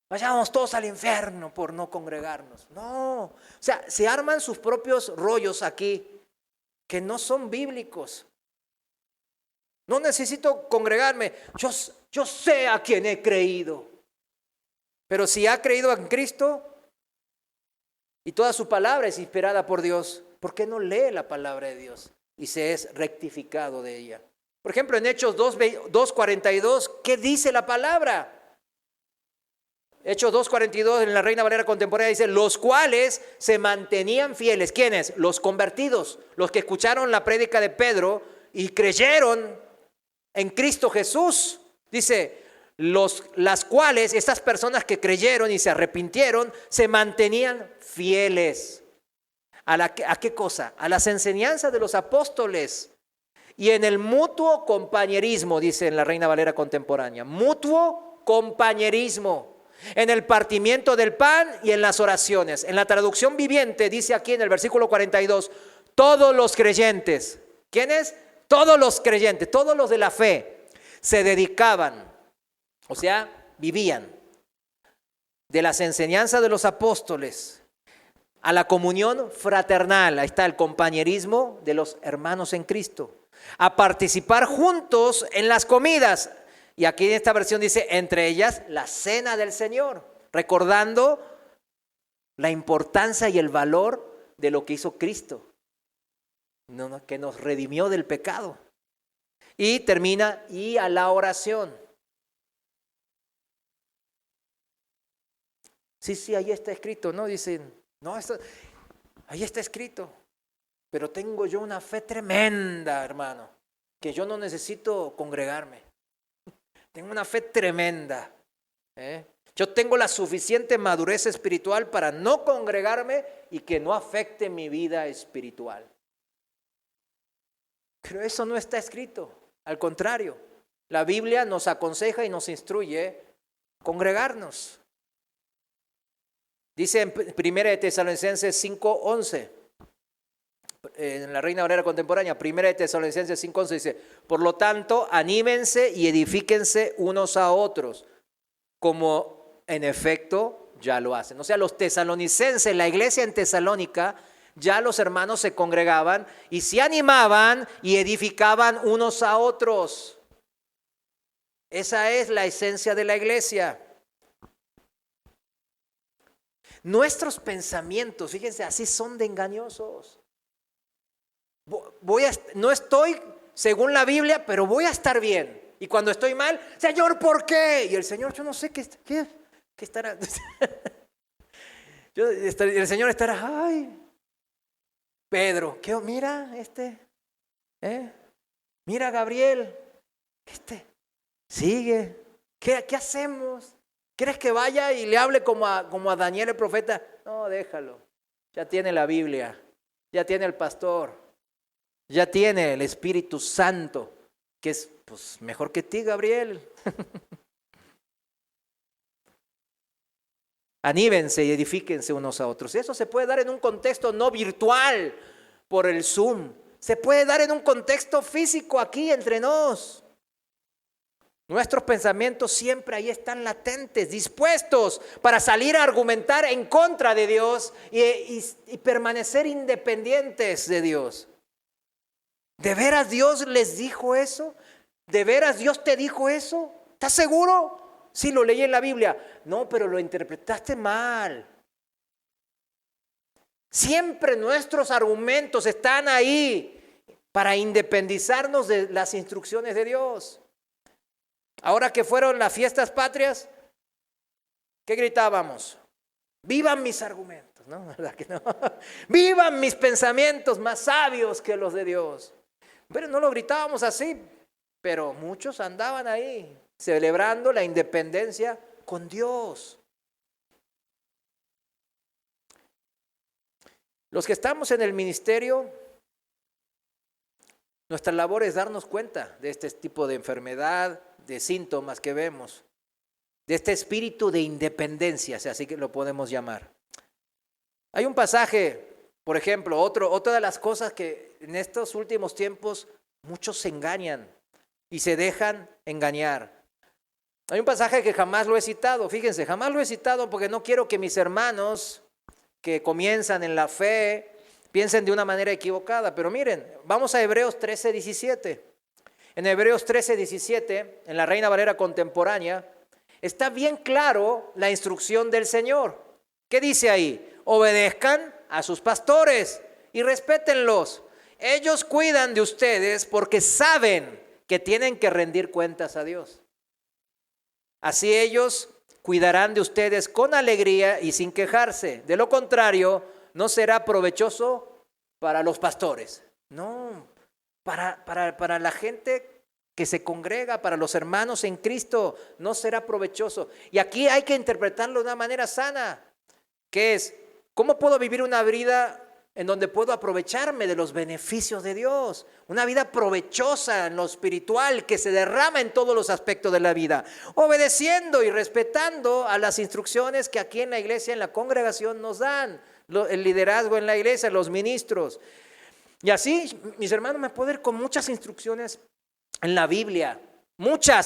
S1: vayamos todos al infierno por no congregarnos. No, o sea, se arman sus propios rollos aquí que no son bíblicos. No necesito congregarme, yo sé a quién he creído. Pero si ha creído en Cristo y toda su palabra es inspirada por Dios, ¿por qué no lee la palabra de Dios y se es rectificado de ella? Por ejemplo, en Hechos 2:42, ¿qué dice la palabra? Hechos 2:42 en la Reina Valera contemporánea dice, los cuales se mantenían fieles. ¿Quiénes? Los convertidos, los que escucharon la prédica de Pedro y creyeron en Cristo Jesús. Dice, las cuales, estas personas que creyeron y se arrepintieron, se mantenían fieles. ¿A qué cosa? A las enseñanzas de los apóstoles y en el mutuo compañerismo, dice en la Reina Valera contemporánea, mutuo compañerismo, en el partimiento del pan y en las oraciones. En la traducción viviente dice aquí en el versículo 42, todos los creyentes, ¿quiénes? Todos los creyentes, todos los de la fe, se dedicaban, o sea, vivían de las enseñanzas de los apóstoles a la comunión fraternal, ahí está el compañerismo de los hermanos en Cristo, a participar juntos en las comidas, y aquí en esta versión dice, entre ellas, la cena del Señor, recordando la importancia y el valor de lo que hizo Cristo, que nos redimió del pecado. Y termina, y a la oración. Sí, ahí está escrito, ¿no? Dicen, no, ahí está escrito. Pero tengo yo una fe tremenda, hermano, que yo no necesito congregarme. Tengo una fe tremenda. Yo tengo la suficiente madurez espiritual para no congregarme y que no afecte mi vida espiritual. Pero eso no está escrito. Al contrario, la Biblia nos aconseja y nos instruye a congregarnos. Dice en 1 Tesalonicenses 5:11, en la Reina Valera contemporánea, 1 Tesalonicenses 5:11 dice, por lo tanto, anímense y edifíquense unos a otros, como en efecto ya lo hacen. O sea, los tesalonicenses, la iglesia en Tesalónica, ya los hermanos se congregaban y se animaban y edificaban unos a otros. Esa es la esencia de la iglesia. Nuestros pensamientos, fíjense, así son de engañosos. No estoy según la Biblia, pero voy a estar bien. Y cuando estoy mal, Señor, ¿por qué? Y el Señor, yo no sé qué estará. El Señor estará, ay, Pedro, mira mira Gabriel, sigue, ¿qué hacemos? ¿Quieres que vaya y le hable como a Daniel el profeta? No, déjalo, ya tiene la Biblia, ya tiene el pastor, ya tiene el Espíritu Santo, que es mejor que ti, Gabriel. Anímense y edifíquense unos a otros. Eso se puede dar en un contexto no virtual por el Zoom. Se puede dar en un contexto físico aquí entre nos. Nuestros pensamientos siempre ahí están latentes, dispuestos para salir a argumentar en contra de Dios y permanecer independientes de Dios. ¿De veras Dios les dijo eso? ¿De veras Dios te dijo eso? ¿Estás seguro? Sí, lo leí en la Biblia. No, pero lo interpretaste mal. Siempre nuestros argumentos están ahí para independizarnos de las instrucciones de Dios. Ahora que fueron las fiestas patrias, ¿qué gritábamos? Vivan mis argumentos, ¿no? ¿Verdad que no? Vivan mis pensamientos más sabios que los de Dios. Pero no lo gritábamos así, pero muchos andaban ahí celebrando la independencia con Dios. Los que estamos en el ministerio, nuestra labor es darnos cuenta de este tipo de enfermedad, de síntomas que vemos, de este espíritu de independencia, si así que lo podemos llamar. Hay un pasaje, por ejemplo, otra de las cosas que en estos últimos tiempos muchos se engañan y se dejan engañar. Hay un pasaje que jamás lo he citado, fíjense, jamás lo he citado porque no quiero que mis hermanos que comienzan en la fe piensen de una manera equivocada. Pero miren, vamos a Hebreos 13:17. En Hebreos 13:17, en la Reina Valera contemporánea, está bien claro la instrucción del Señor. ¿Qué dice ahí? Obedezcan a sus pastores y respétenlos. Ellos cuidan de ustedes porque saben que tienen que rendir cuentas a Dios. Así ellos cuidarán de ustedes con alegría y sin quejarse. De lo contrario, no será provechoso para los pastores. No, para la gente que se congrega, para los hermanos en Cristo, no será provechoso. Y aquí hay que interpretarlo de una manera sana, que es, ¿cómo puedo vivir una vida en donde puedo aprovecharme de los beneficios de Dios? Una vida provechosa en lo espiritual que se derrama en todos los aspectos de la vida, obedeciendo y respetando a las instrucciones que aquí en la iglesia, en la congregación nos dan, el liderazgo en la iglesia, los ministros. Y así, mis hermanos, me puedo ir con muchas instrucciones en la Biblia.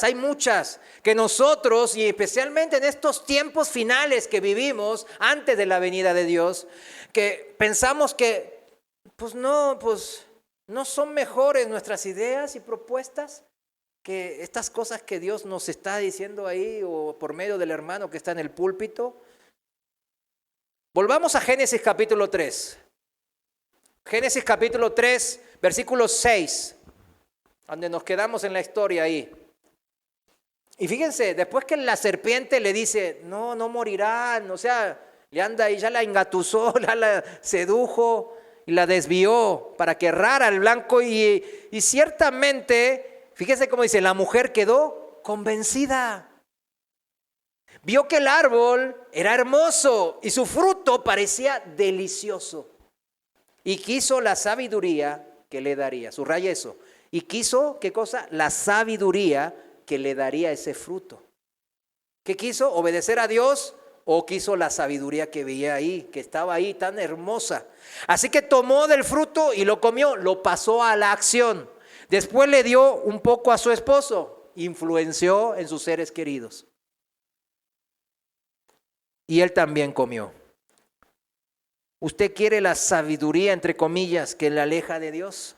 S1: Hay muchas, que nosotros, y especialmente en estos tiempos finales que vivimos antes de la venida de Dios, que pensamos que no son mejores nuestras ideas y propuestas que estas cosas que Dios nos está diciendo ahí o por medio del hermano que está en el púlpito. Volvamos a Génesis capítulo 3. Génesis capítulo 3, versículo 6, donde nos quedamos en la historia ahí. Y fíjense, después que la serpiente le dice, no morirán, o sea, le anda ahí, ya la engatusó, ya la sedujo y la desvió para que errara el blanco y ciertamente, fíjense cómo dice, la mujer quedó convencida. Vio que el árbol era hermoso y su fruto parecía delicioso. Y quiso la sabiduría que le daría, subraya eso. Y quiso, ¿qué cosa? La sabiduría que le daría ese fruto. ¿Qué quiso? ¿Obedecer a Dios o quiso la sabiduría que veía ahí, que estaba ahí tan hermosa? Así que tomó del fruto y lo comió, lo pasó a la acción. Después le dio un poco a su esposo, influenció en sus seres queridos. Y él también comió. ¿Usted quiere la sabiduría, entre comillas, que le aleja de Dios?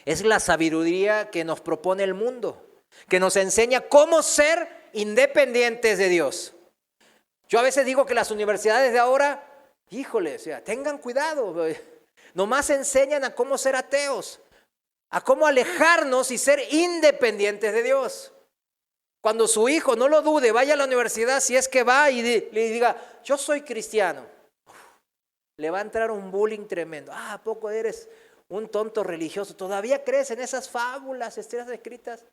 S1: Es la sabiduría que nos propone el mundo, que nos enseña cómo ser independientes de Dios. Yo a veces digo que las universidades de ahora, híjole, o sea, tengan cuidado, nomás enseñan a cómo ser ateos, a cómo alejarnos y ser independientes de Dios. Cuando su hijo, no lo dude, vaya a la universidad, si es que va y le diga, yo soy cristiano, le va a entrar un bullying tremendo. ¿A poco eres un tonto religioso? ¿Todavía crees en esas fábulas escritas?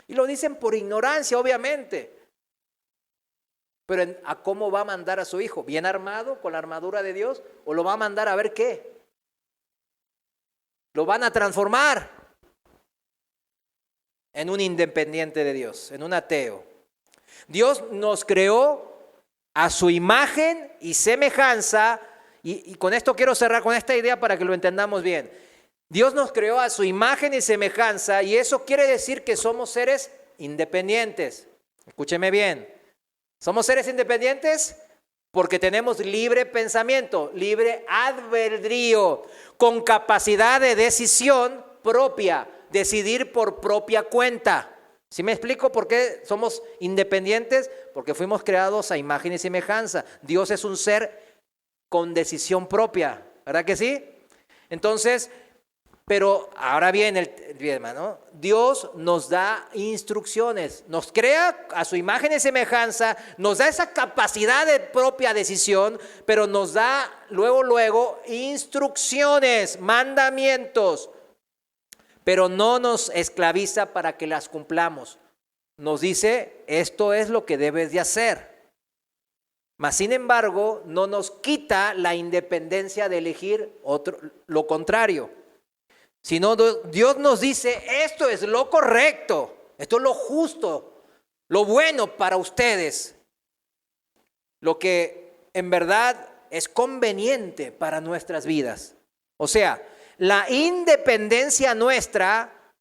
S1: Y lo dicen por ignorancia, obviamente. Pero ¿a cómo va a mandar a su hijo? ¿Bien armado, con la armadura de Dios? ¿O lo va a mandar a ver qué? Lo van a transformar en un independiente de Dios, en un ateo. Dios nos creó a su imagen y semejanza. Y con esto quiero cerrar con esta idea para que lo entendamos bien. Dios nos creó a su imagen y semejanza y eso quiere decir que somos seres independientes. Escúcheme bien. ¿Somos seres independientes? Porque tenemos libre pensamiento, libre albedrío, con capacidad de decisión propia, decidir por propia cuenta. ¿Sí me explico por qué somos independientes? Porque fuimos creados a imagen y semejanza. Dios es un ser con decisión propia, ¿verdad que sí? Entonces, pero ahora viene el tema, ¿no? Dios nos da instrucciones, nos crea a su imagen y semejanza, nos da esa capacidad de propia decisión, pero nos da luego instrucciones, mandamientos, pero no nos esclaviza para que las cumplamos. Nos dice, esto es lo que debes de hacer. Mas, sin embargo, no nos quita la independencia de elegir lo contrario. Sino Dios nos dice, esto es lo correcto, esto es lo justo, lo bueno para ustedes, lo que en verdad es conveniente para nuestras vidas. O sea, la independencia nuestra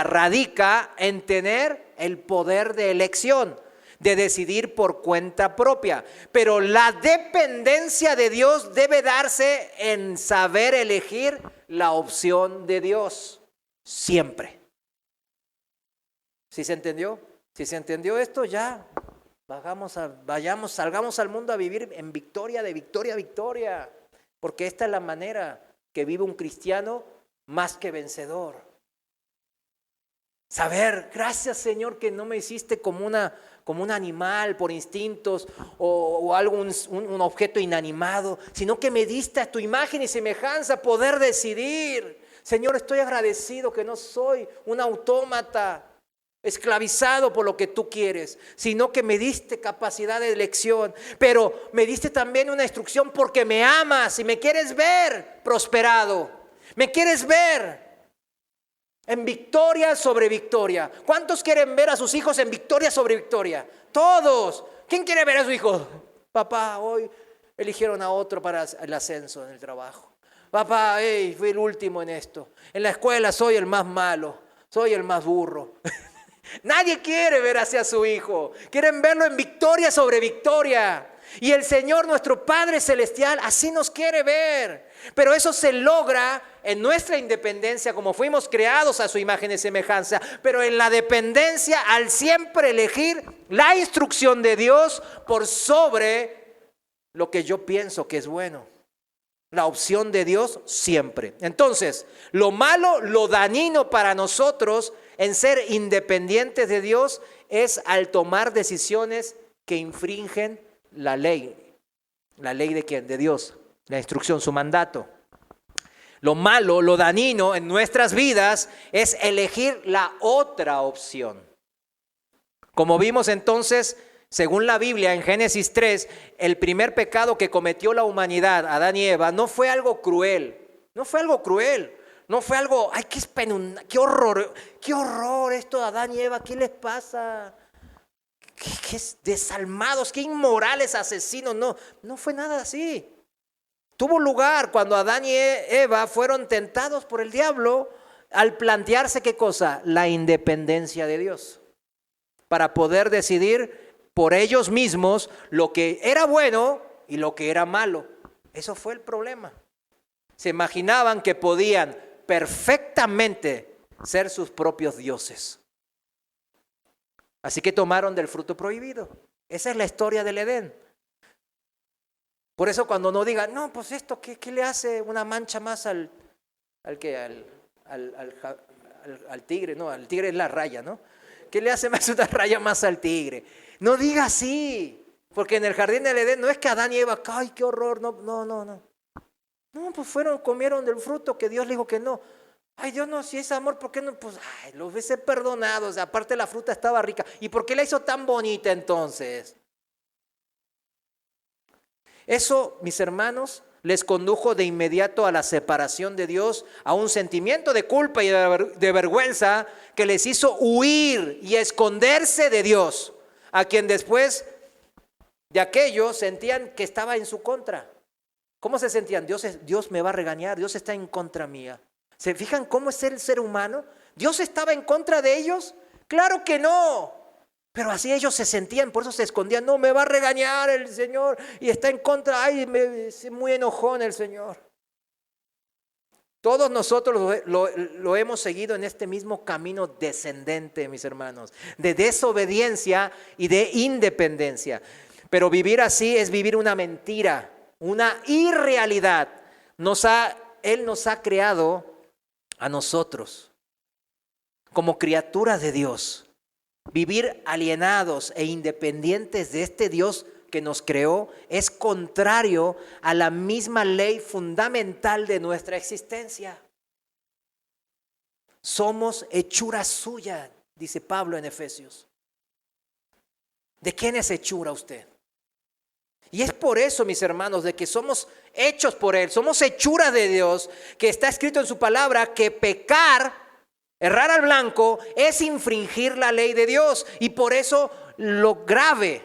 S1: radica en tener el poder de elección, de decidir por cuenta propia. Pero la dependencia de Dios debe darse en saber elegir la opción de Dios, siempre. ¿Sí se entendió? Si se entendió esto, ya salgamos al mundo a vivir en victoria, de victoria a victoria. Porque esta es la manera que vive un cristiano más que vencedor. Saber, gracias Señor que no me hiciste como un animal por instintos o algo, un objeto inanimado, sino que me diste a tu imagen y semejanza poder decidir. Señor, estoy agradecido que no soy un autómata esclavizado por lo que tú quieres, sino que me diste capacidad de elección, pero me diste también una instrucción porque me amas y me quieres ver prosperado, me quieres ver en victoria sobre victoria. ¿Cuántos quieren ver a sus hijos en victoria sobre victoria? Todos. ¿Quién quiere ver a su hijo? Papá, hoy eligieron a otro para el ascenso en el trabajo. Papá, fui el último en esto. En la escuela soy el más malo, soy el más burro. Nadie quiere ver hacia su hijo. Quieren verlo en victoria sobre victoria. Y el Señor, nuestro Padre Celestial, así nos quiere ver. Pero eso se logra en nuestra independencia, como fuimos creados a su imagen y semejanza. Pero en la dependencia, al siempre elegir la instrucción de Dios por sobre lo que yo pienso que es bueno. La opción de Dios siempre. Entonces, lo malo, lo dañino para nosotros en ser independientes de Dios es al tomar decisiones que infringen la ley. ¿La ley de quién? De Dios. La instrucción, su mandato. Lo malo, lo dañino en nuestras vidas es elegir la otra opción. Como vimos entonces, según la Biblia en Génesis 3, el primer pecado que cometió la humanidad, Adán y Eva, no fue algo cruel. No fue algo cruel. No fue algo, ay, qué horror esto de Adán y Eva, ¿qué les pasa? Qué desalmados, qué inmorales, asesinos. No fue nada así. Tuvo lugar cuando Adán y Eva fueron tentados por el diablo al plantearse ¿qué cosa? La independencia de Dios. Para poder decidir por ellos mismos lo que era bueno y lo que era malo. Eso fue el problema. Se imaginaban que podían perfectamente ser sus propios dioses. Así que tomaron del fruto prohibido. Esa es la historia del Edén. Por eso cuando no digan, no, pues esto, ¿qué le hace una mancha más al tigre? No, al tigre es la raya, ¿no? ¿Qué le hace más una raya más al tigre? No diga así, porque en el jardín del Edén no es que Adán y Eva, ay, qué horror, no. No, pues comieron del fruto que Dios le dijo que no. Ay, Dios no, si es amor, ¿por qué no? Pues, los hubiese perdonado, o sea, aparte la fruta estaba rica. ¿Y por qué la hizo tan bonita entonces? Eso, mis hermanos, les condujo de inmediato a la separación de Dios, a un sentimiento de culpa y de vergüenza que les hizo huir y esconderse de Dios, a quien después de aquello sentían que estaba en su contra. ¿Cómo se sentían? Dios me va a regañar, Dios está en contra mía. ¿Se fijan cómo es el ser humano? ¿Dios estaba en contra de ellos? Claro que no. Pero así ellos se sentían, por eso se escondían. No, me va a regañar el Señor y está en contra. Ay, es muy enojón el Señor. Todos nosotros lo hemos seguido en este mismo camino descendente, mis hermanos, de desobediencia y de independencia. Pero vivir así es vivir una mentira, una irrealidad. Él nos ha creado a nosotros como criaturas de Dios. Vivir alienados e independientes de este Dios que nos creó es contrario a la misma ley fundamental de nuestra existencia. Somos hechura suya, dice Pablo en Efesios. ¿De quién es hechura usted? Y es por eso, mis hermanos, de que somos hechos por Él, somos hechura de Dios, que está escrito en su palabra que pecar, errar al blanco, es infringir la ley de Dios. Y por eso lo grave,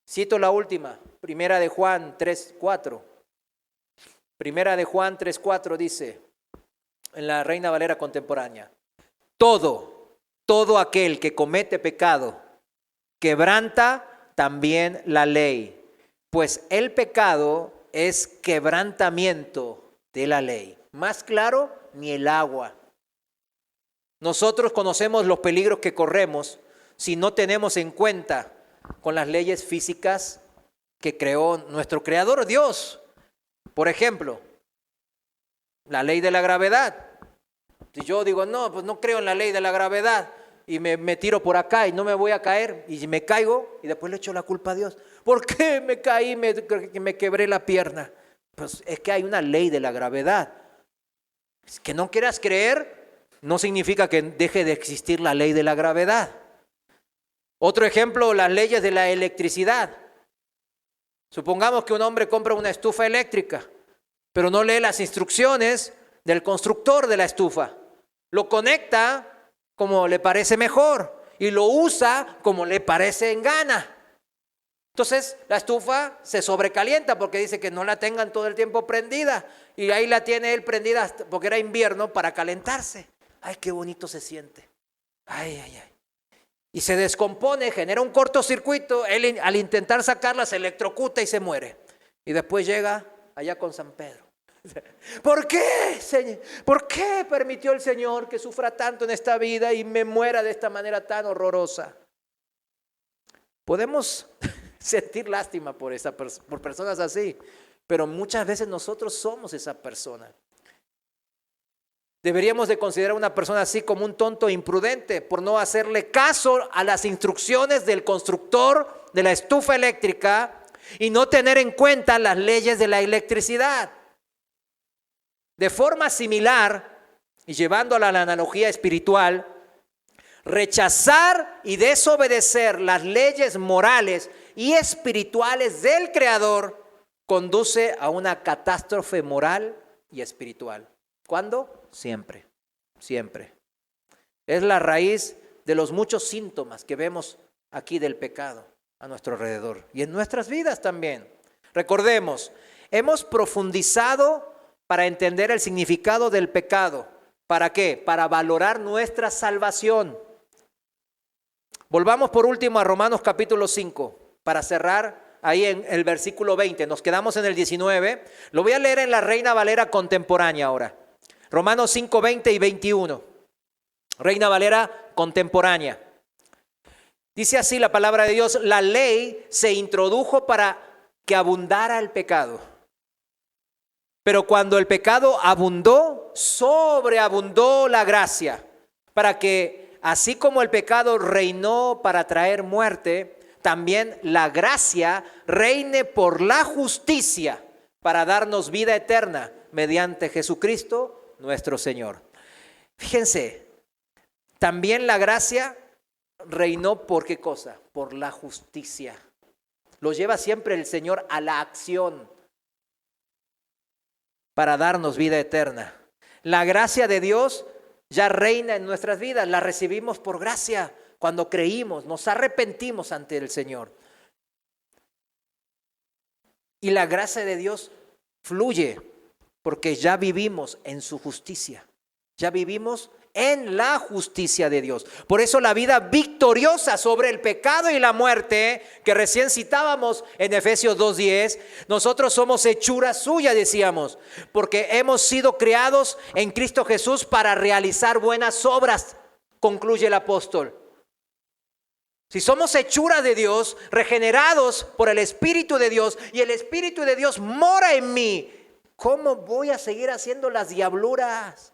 S1: cito la última, Primera de Juan 3:4. Primera de Juan 3:4 dice, en la Reina Valera contemporánea, todo todo aquel que comete pecado quebranta también la ley, pues el pecado es quebrantamiento de la ley. Más claro, ni el agua. Nosotros conocemos los peligros que corremos si no tenemos en cuenta con las leyes físicas que creó nuestro Creador Dios. Por ejemplo, la ley de la gravedad. Si yo digo, no, pues no creo en la ley de la gravedad y me tiro por acá y no me voy a caer y me caigo y después le echo la culpa a Dios. ¿Por qué me caí, me quebré la pierna? Pues es que hay una ley de la gravedad. Que no quieras creer no significa que deje de existir la ley de la gravedad. Otro ejemplo, las leyes de la electricidad. Supongamos que un hombre compra una estufa eléctrica, pero no lee las instrucciones del constructor de la estufa. Lo conecta como le parece mejor y lo usa como le parece en gana. Entonces la estufa se sobrecalienta porque dice que no la tengan todo el tiempo prendida y ahí la tiene él prendida porque era invierno para calentarse. Ay, qué bonito se siente. Ay, ay, ay. Y se descompone, genera un cortocircuito, él al intentar sacarla se electrocuta y se muere. Y después llega allá con San Pedro. ¿Por qué, Señor? ¿Por qué permitió el Señor que sufra tanto en esta vida y me muera de esta manera tan horrorosa? Podemos sentir lástima por personas así, pero muchas veces nosotros somos esa persona. Deberíamos de considerar a una persona así como un tonto imprudente por no hacerle caso a las instrucciones del constructor de la estufa eléctrica y no tener en cuenta las leyes de la electricidad. De forma similar, y llevándola a la analogía espiritual, rechazar y desobedecer las leyes morales y espirituales del Creador conduce a una catástrofe moral y espiritual. ¿Cuándo? Siempre, siempre. Es la raíz de los muchos síntomas que vemos aquí del pecado a nuestro alrededor y en nuestras vidas también. Recordemos, hemos profundizado para entender el significado del pecado. ¿Para qué? Para valorar nuestra salvación. Volvamos por último a Romanos capítulo 5 para cerrar ahí en el versículo 20. Nos quedamos en el 19. Lo voy a leer en la Reina Valera contemporánea ahora. Romanos 5, 20 y 21. Reina Valera contemporánea. Dice así la palabra de Dios: la ley se introdujo para que abundara el pecado. Pero cuando el pecado abundó, sobreabundó la gracia, para que así como el pecado reinó para traer muerte, también la gracia reine por la justicia para darnos vida eterna mediante Jesucristo nuestro Señor. Fíjense, también la gracia reinó por ¿qué cosa? Por la justicia. Lo lleva siempre el Señor a la acción para darnos vida eterna. La gracia de Dios ya reina en nuestras vidas, la recibimos por gracia cuando creímos, nos arrepentimos ante el Señor. Y la gracia de Dios fluye porque ya vivimos en su justicia, ya vivimos en la justicia de Dios. Por eso la vida victoriosa sobre el pecado y la muerte, que recién citábamos en Efesios 2:10, nosotros somos hechura suya, decíamos, porque hemos sido creados en Cristo Jesús para realizar buenas obras, concluye el apóstol. Si somos hechura de Dios, regenerados por el Espíritu de Dios, y el Espíritu de Dios mora en mí, ¿cómo voy a seguir haciendo las diabluras?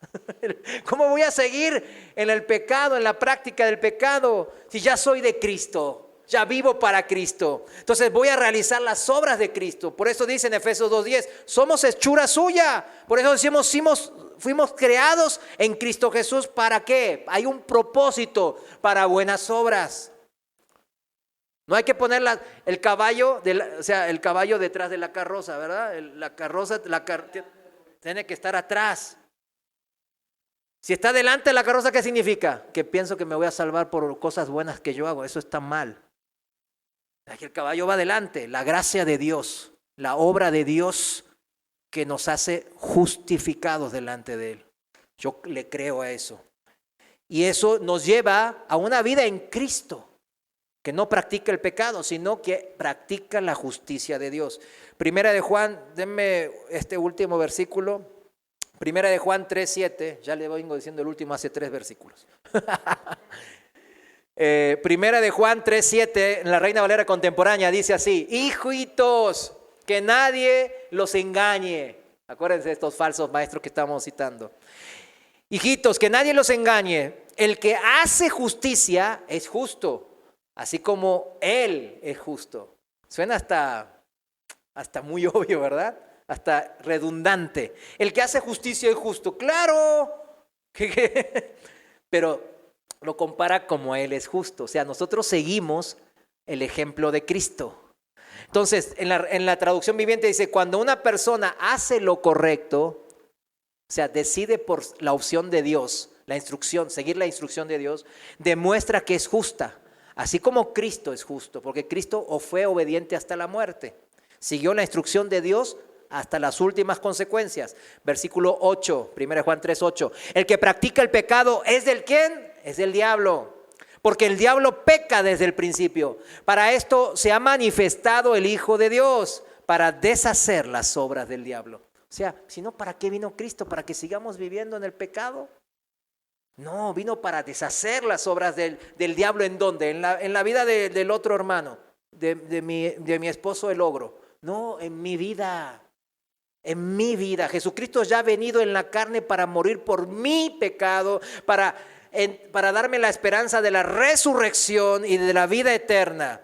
S1: ¿Cómo voy a seguir en el pecado, en la práctica del pecado? Si ya soy de Cristo, ya vivo para Cristo. Entonces voy a realizar las obras de Cristo. Por eso dice en Efesios 2:10, somos hechura suya. Por eso decimos, fuimos creados en Cristo Jesús. ¿Para qué? Hay un propósito para buenas obras. No hay que poner el caballo, el caballo detrás de la carroza, ¿verdad? La carroza tiene que estar atrás. Si está delante de la carroza, ¿qué significa? Que pienso que me voy a salvar por cosas buenas que yo hago. Eso está mal. Aquí el caballo va adelante. La gracia de Dios, la obra de Dios que nos hace justificados delante de Él. Yo le creo a eso. Y eso nos lleva a una vida en Cristo, que no practica el pecado, sino que practica la justicia de Dios. Primera de Juan, denme este último versículo. Primera de Juan 3:7, ya le vengo diciendo el último hace 3 versículos. Primera de Juan 3:7, en la Reina Valera contemporánea, dice así: hijitos, que nadie los engañe. Acuérdense de estos falsos maestros que estamos citando. Hijitos, que nadie los engañe. El que hace justicia es justo, así como Él es justo. Suena hasta muy obvio, ¿verdad? Hasta redundante. El que hace justicia es justo. ¡Claro! Pero lo compara como Él es justo. O sea, nosotros seguimos el ejemplo de Cristo. Entonces, en la traducción viviente dice, cuando una persona hace lo correcto, o sea, decide por la opción de Dios, la instrucción, seguir la instrucción de Dios, demuestra que es justa. Así como Cristo es justo, porque Cristo fue obediente hasta la muerte. Siguió la instrucción de Dios hasta las últimas consecuencias. Versículo 8, 1 Juan 3:8. El que practica el pecado es del ¿quién? Es del diablo. Porque el diablo peca desde el principio. Para esto se ha manifestado el Hijo de Dios, para deshacer las obras del diablo. O sea, si no, ¿para qué vino Cristo? ¿Para que sigamos viviendo en el pecado? No, vino para deshacer las obras del diablo. ¿En dónde? En la vida del otro hermano, de mi esposo el ogro. No, en mi vida. En mi vida. Jesucristo ya ha venido en la carne para morir por mi pecado, para darme la esperanza de la resurrección y de la vida eterna.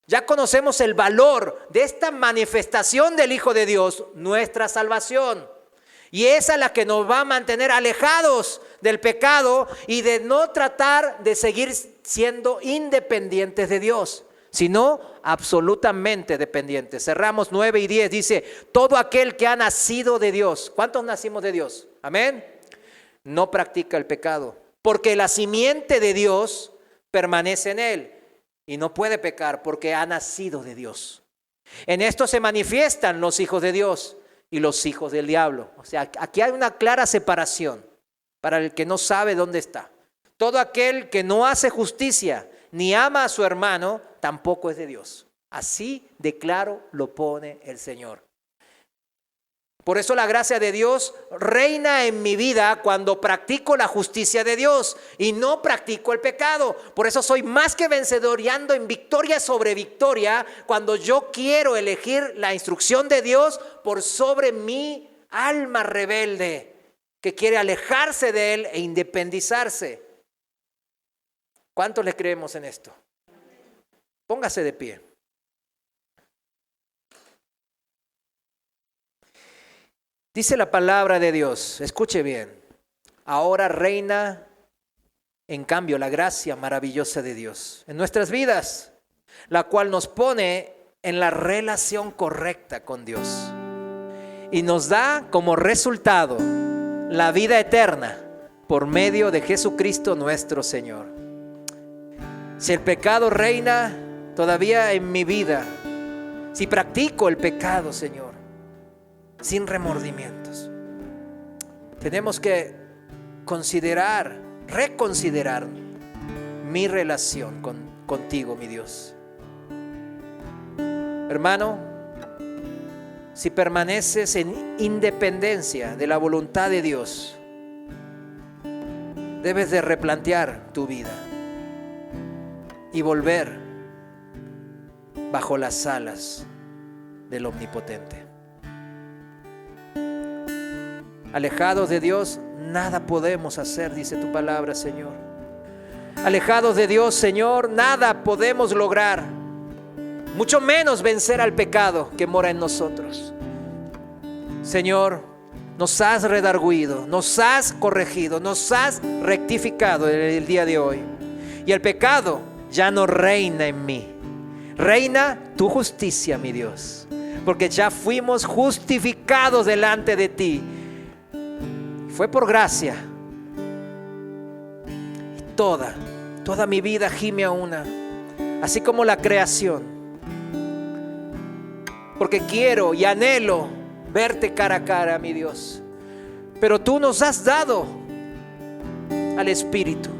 S1: Ya conocemos el valor de esta manifestación del Hijo de Dios, nuestra salvación. Y esa es la que nos va a mantener alejados del pecado y de no tratar de seguir siendo independientes de Dios, sino absolutamente dependientes. Cerramos 9 y 10, dice, todo aquel que ha nacido de Dios. ¿Cuántos nacimos de Dios? Amén. No practica el pecado, porque la simiente de Dios permanece en él y no puede pecar porque ha nacido de Dios. En esto se manifiestan los hijos de Dios y los hijos del diablo. O sea, aquí hay una clara separación para el que no sabe dónde está. Todo aquel que no hace justicia ni ama a su hermano, tampoco es de Dios. Así de claro lo pone el Señor. Por eso la gracia de Dios reina en mi vida cuando practico la justicia de Dios y no practico el pecado. Por eso soy más que vencedor y ando en victoria sobre victoria cuando yo quiero elegir la instrucción de Dios por sobre mi alma rebelde que quiere alejarse de Él e independizarse. ¿Cuántos le creemos en esto? Póngase de pie. Dice la palabra de Dios, escuche bien, ahora reina en cambio la gracia maravillosa de Dios en nuestras vidas, la cual nos pone en la relación correcta con Dios y nos da como resultado la vida eterna por medio de Jesucristo nuestro Señor. Si el pecado reina todavía en mi vida, si practico el pecado, Señor, sin remordimientos, tenemos que reconsiderar mi relación contigo, mi Dios. Hermano, si permaneces en independencia de la voluntad de Dios, debes de replantear tu vida y volver bajo las alas del Omnipotente. Alejados de Dios, nada podemos hacer, dice tu palabra, Señor. Alejados de Dios, Señor, nada podemos lograr, mucho menos vencer al pecado que mora en nosotros. Señor, nos has redarguido, nos has corregido, nos has rectificado en el día de hoy. Y el pecado ya no reina en mí. Reina tu justicia, mi Dios, porque ya fuimos justificados delante de ti. Fue por gracia. Y toda mi vida gime a una, así como la creación. Porque quiero y anhelo verte cara a cara, mi Dios. Pero tú nos has dado al Espíritu.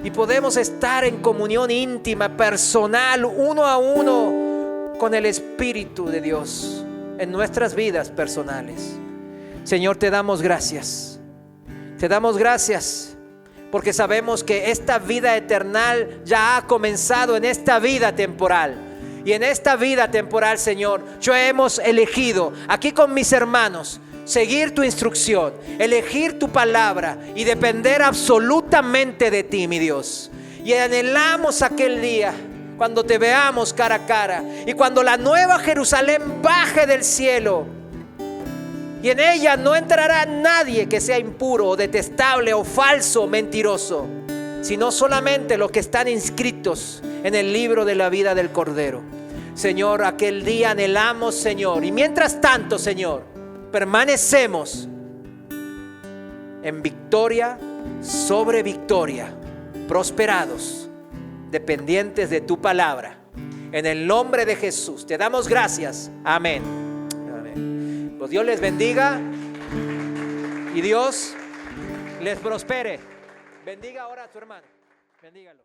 S1: y podemos estar en comunión íntima, personal, uno a uno con el Espíritu de Dios en nuestras vidas personales. Señor, te damos gracias. Te damos gracias porque sabemos que esta vida eterna ya ha comenzado en esta vida temporal. Y en esta vida temporal, Señor, yo hemos elegido aquí con mis hermanos seguir tu instrucción, elegir tu palabra y depender absolutamente de ti, mi Dios. Y anhelamos aquel día cuando te veamos cara a cara y cuando la nueva Jerusalén baje del cielo y en ella no entrará nadie que sea impuro o detestable o falso o mentiroso, sino solamente los que están inscritos en el libro de la vida del Cordero. Señor, aquel día anhelamos, Señor, y mientras tanto, Señor, permanecemos en victoria sobre victoria, prosperados, dependientes de tu palabra. En el nombre de Jesús te damos gracias. Amén. Amén. Pues Dios les bendiga y Dios les prospere. Bendiga ahora a su hermano. Bendígalo.